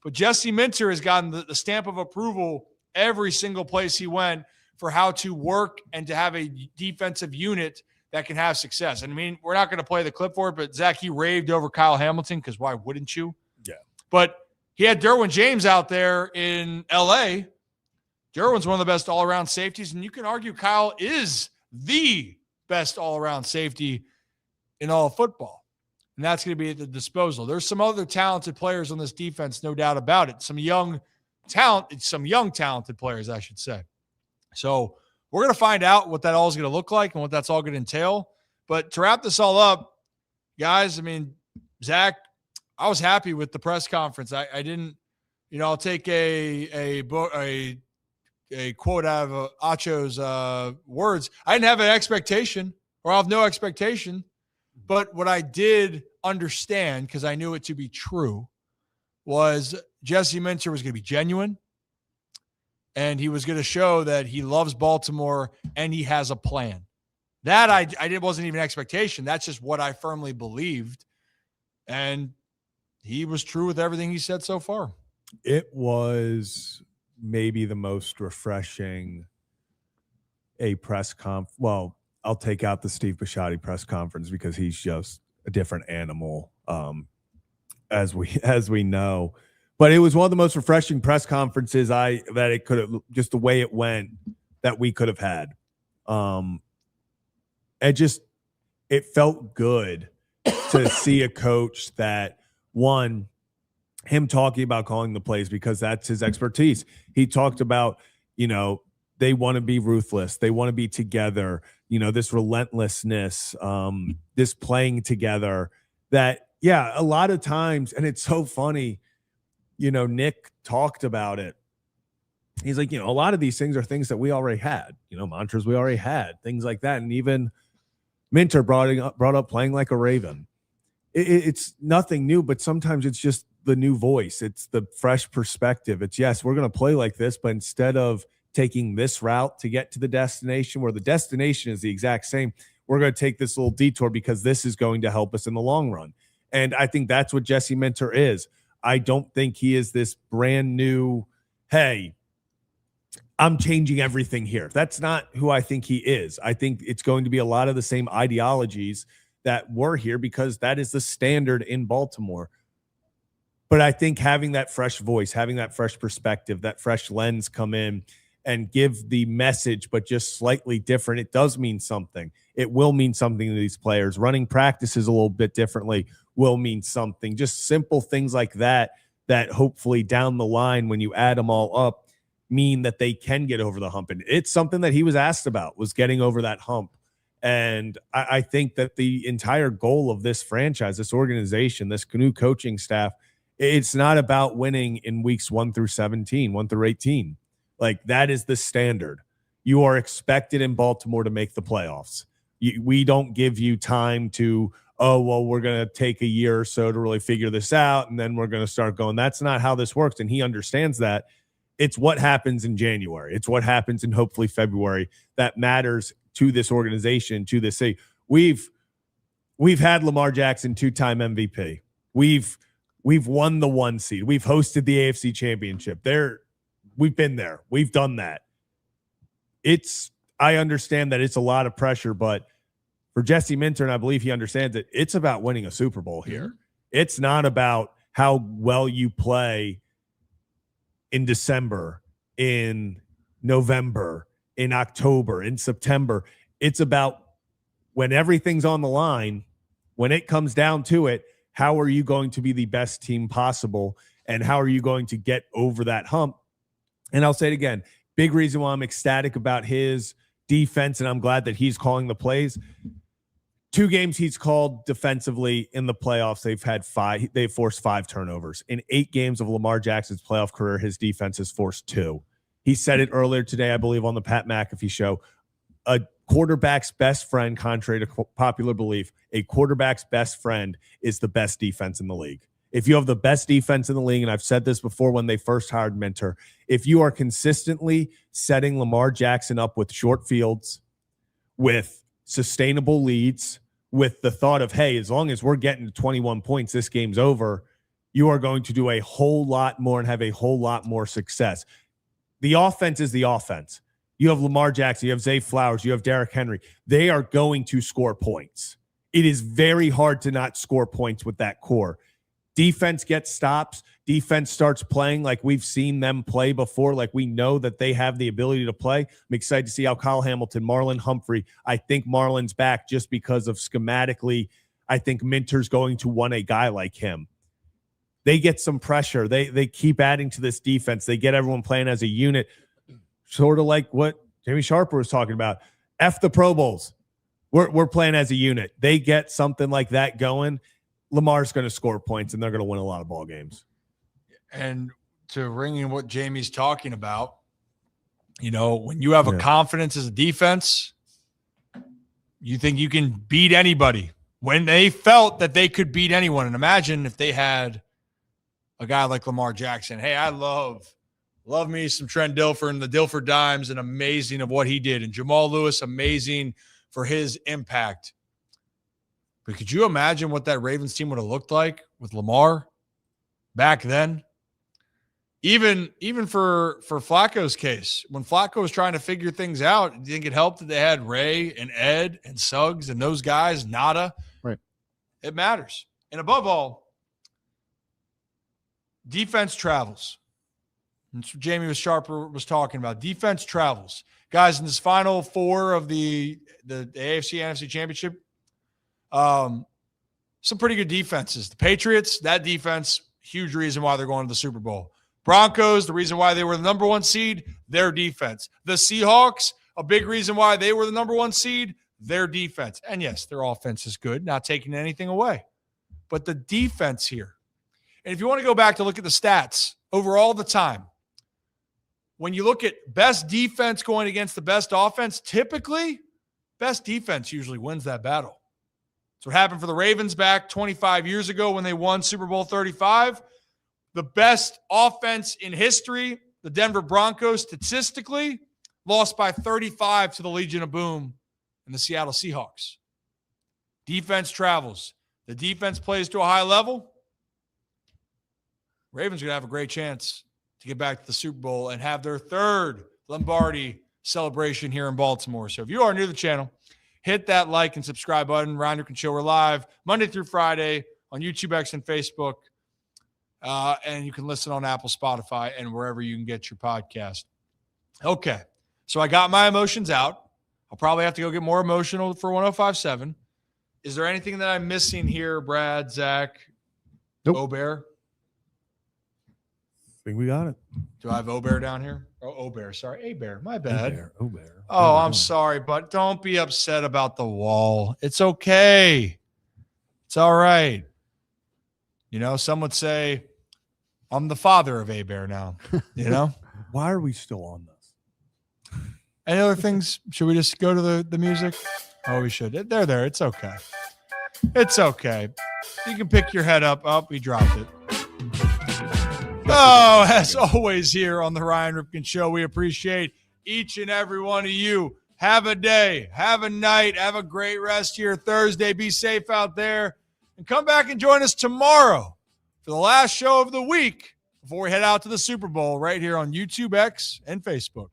But Jesse Minter has gotten the stamp of approval every single place he went for how to work and to have a defensive unit that can have success. And I mean, we're not going to play the clip for it, but Zach, he raved over Kyle Hamilton because why wouldn't you? Yeah. But he had Derwin James out there in L.A. Derwin's one of the best all-around safeties, and you can argue Kyle is the best all-around safety in all of football. And that's going to be at the disposal. There's some other talented players on this defense, no doubt about it. Some young talented players, I should say. So we're going to find out what that all is going to look like and what that's all going to entail. But to wrap this all up, guys, I mean, Zach, I was happy with the press conference. I didn't, I'll take a quote out of Acho's words. I didn't have an expectation, or I have no expectation. But what I did understand, because I knew it to be true, was Jesse Minter was going to be genuine, and he was going to show that he loves Baltimore and he has a plan. That wasn't even an expectation. That's just what I firmly believed. And he was true with everything he said so far. It was maybe the most refreshing press conference. Well, I'll take out the Steve Bisciotti press conference because he's just a different animal, as we know. But it was one of the most refreshing press conferences that it could have, just the way it went, that we could have had. It felt good to see a coach that, one, him talking about calling the plays because that's his expertise. He talked about, they want to be ruthless. They want to be together, this relentlessness, this playing together that, a lot of times, and it's so funny, Nick talked about it. He's like, a lot of these things are things that we already had, mantras we already had, things like that. And even Minter brought up playing like a Raven. It's nothing new, but sometimes it's just the new voice. It's the fresh perspective. It's, yes, we're going to play like this, but instead of taking this route to get to the destination where the destination is the exact same, we're going to take this little detour because this is going to help us in the long run. And I think that's what Jesse Minter is. I don't think he is this brand new, hey, I'm changing everything here. That's not who I think he is. I think it's going to be a lot of the same ideologies that were here because that is the standard in Baltimore. But I think having that fresh voice, having that fresh perspective, that fresh lens come in and give the message, but just slightly different, it does mean something. It will mean something to these players. Running practices a little bit differently will mean something. Just simple things like that hopefully down the line, when you add them all up, mean that they can get over the hump. And it's something that he was asked about, was getting over that hump. And I think that the entire goal of this franchise, this organization, this new coaching staff, it's not about winning in weeks 1 through 17, 1 through 18. Like, that is the standard. You are expected in Baltimore to make the playoffs. We don't give you time to, we're going to take a year or so to really figure this out, and then we're going to start going. That's not how this works, and he understands that. It's what happens in January. It's what happens in hopefully February that matters to this organization, to this city. We've had Lamar Jackson 2-time MVP. We've won the 1 seed. We've hosted the AFC Championship. We've been there. We've done that. I understand that it's a lot of pressure, but for Jesse Minter, and I believe he understands it, it's about winning a Super Bowl here. Mm-hmm. It's not about how well you play in December, in November, in October, in September. It's about when everything's on the line, when it comes down to it, how are you going to be the best team possible, and how are you going to get over that hump? And I'll say it again, big reason why I'm ecstatic about his defense, and I'm glad that he's calling the plays. 2 games he's called defensively in the playoffs, they've forced 5 turnovers. In 8 games of Lamar Jackson's playoff career, his defense has forced 2. He said it earlier today, I believe, on the Pat McAfee show. A quarterback's best friend, contrary to popular belief, a quarterback's best friend is the best defense in the league. if you have the best defense in the league, and I've said this before when they first hired Minter, if you are consistently setting Lamar Jackson up with short fields, with sustainable leads, with the thought of, hey, as long as we're getting to 21 points, this game's over, you are going to do a whole lot more and have a whole lot more success. The offense is the offense. You have Lamar Jackson, you have Zay Flowers, you have Derrick Henry. They are going to score points. It is very hard to not score points with that core. Defense gets stops. Defense starts playing like we've seen them play before, like we know that they have the ability to play. I'm excited to see how Kyle Hamilton, Marlon Humphrey, I think Marlon's back just because of schematically, I think Minter's going to want a guy like him. They get some pressure. They keep adding to this defense. They get everyone playing as a unit, sort of like what Jamie Sharper was talking about. F the Pro Bowls. We're playing as a unit. They get something like that going. Lamar's going to score points, and they're going to win a lot of ball games. And to ring in what Jamie's talking about, when you have a confidence as a defense, you think you can beat anybody. When they felt that they could beat anyone, and imagine if they had a guy like Lamar Jackson. Hey, I love me some Trent Dilfer and the Dilfer Dimes, and amazing of what he did. And Jamal Lewis, amazing for his impact. But could you imagine what that Ravens team would have looked like with Lamar back then? Even for Flacco's case, when Flacco was trying to figure things out, do you think it helped that they had Ray and Ed and Suggs and those guys, Nada? Right. It matters. And above all, defense travels. That's what Jamie Sharper was talking about. Defense travels. Guys, in this final four of the AFC NFC Championship, some pretty good defenses. The Patriots, that defense, huge reason why they're going to the Super Bowl. Broncos, the reason why they were the number one seed, their defense. The Seahawks, a big reason why they were the number one seed, their defense. And yes, their offense is good, not taking anything away. But the defense here. And if you want to go back to look at the stats over all the time, when you look at best defense going against the best offense, typically best defense usually wins that battle. That's what happened for the Ravens back 25 years ago when they won Super Bowl 35. The best offense in history, the Denver Broncos, statistically lost by 35 to the Legion of Boom and the Seattle Seahawks. Defense travels. The defense plays to a high level. Ravens are going to have a great chance to get back to the Super Bowl and have their third Lombardi celebration here in Baltimore. So if you are new to the channel, hit that like and subscribe button. Ryan Ripken Show, we're live Monday through Friday on YouTube, X, and Facebook. And you can listen on Apple, Spotify, and wherever you can get your podcast. Okay, so I got my emotions out. I'll probably have to go get more emotional for 105.7. Is there anything that I'm missing here, Brad, Zach, Nope. Obear? I think we got it. Do I have Obear down here? Oh, Obear. Sorry. A-Bear. My bad. Obear. Oh, I'm sorry, but don't be upset about the wall. It's okay. It's all right. Some would say I'm the father of A-Bear now, Why are we still on this? Any other things? Should we just go to the music? Oh, we should. They're there. It's okay. It's okay. You can pick your head up. Oh, we dropped it. Oh, as always here on the Ryan Ripken Show, we appreciate each and every one of you. Have a day, have a night, have a great rest here Thursday. Be safe out there. And come back and join us tomorrow for the last show of the week before we head out to the Super Bowl right here on YouTube, X, and Facebook.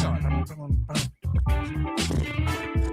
All right.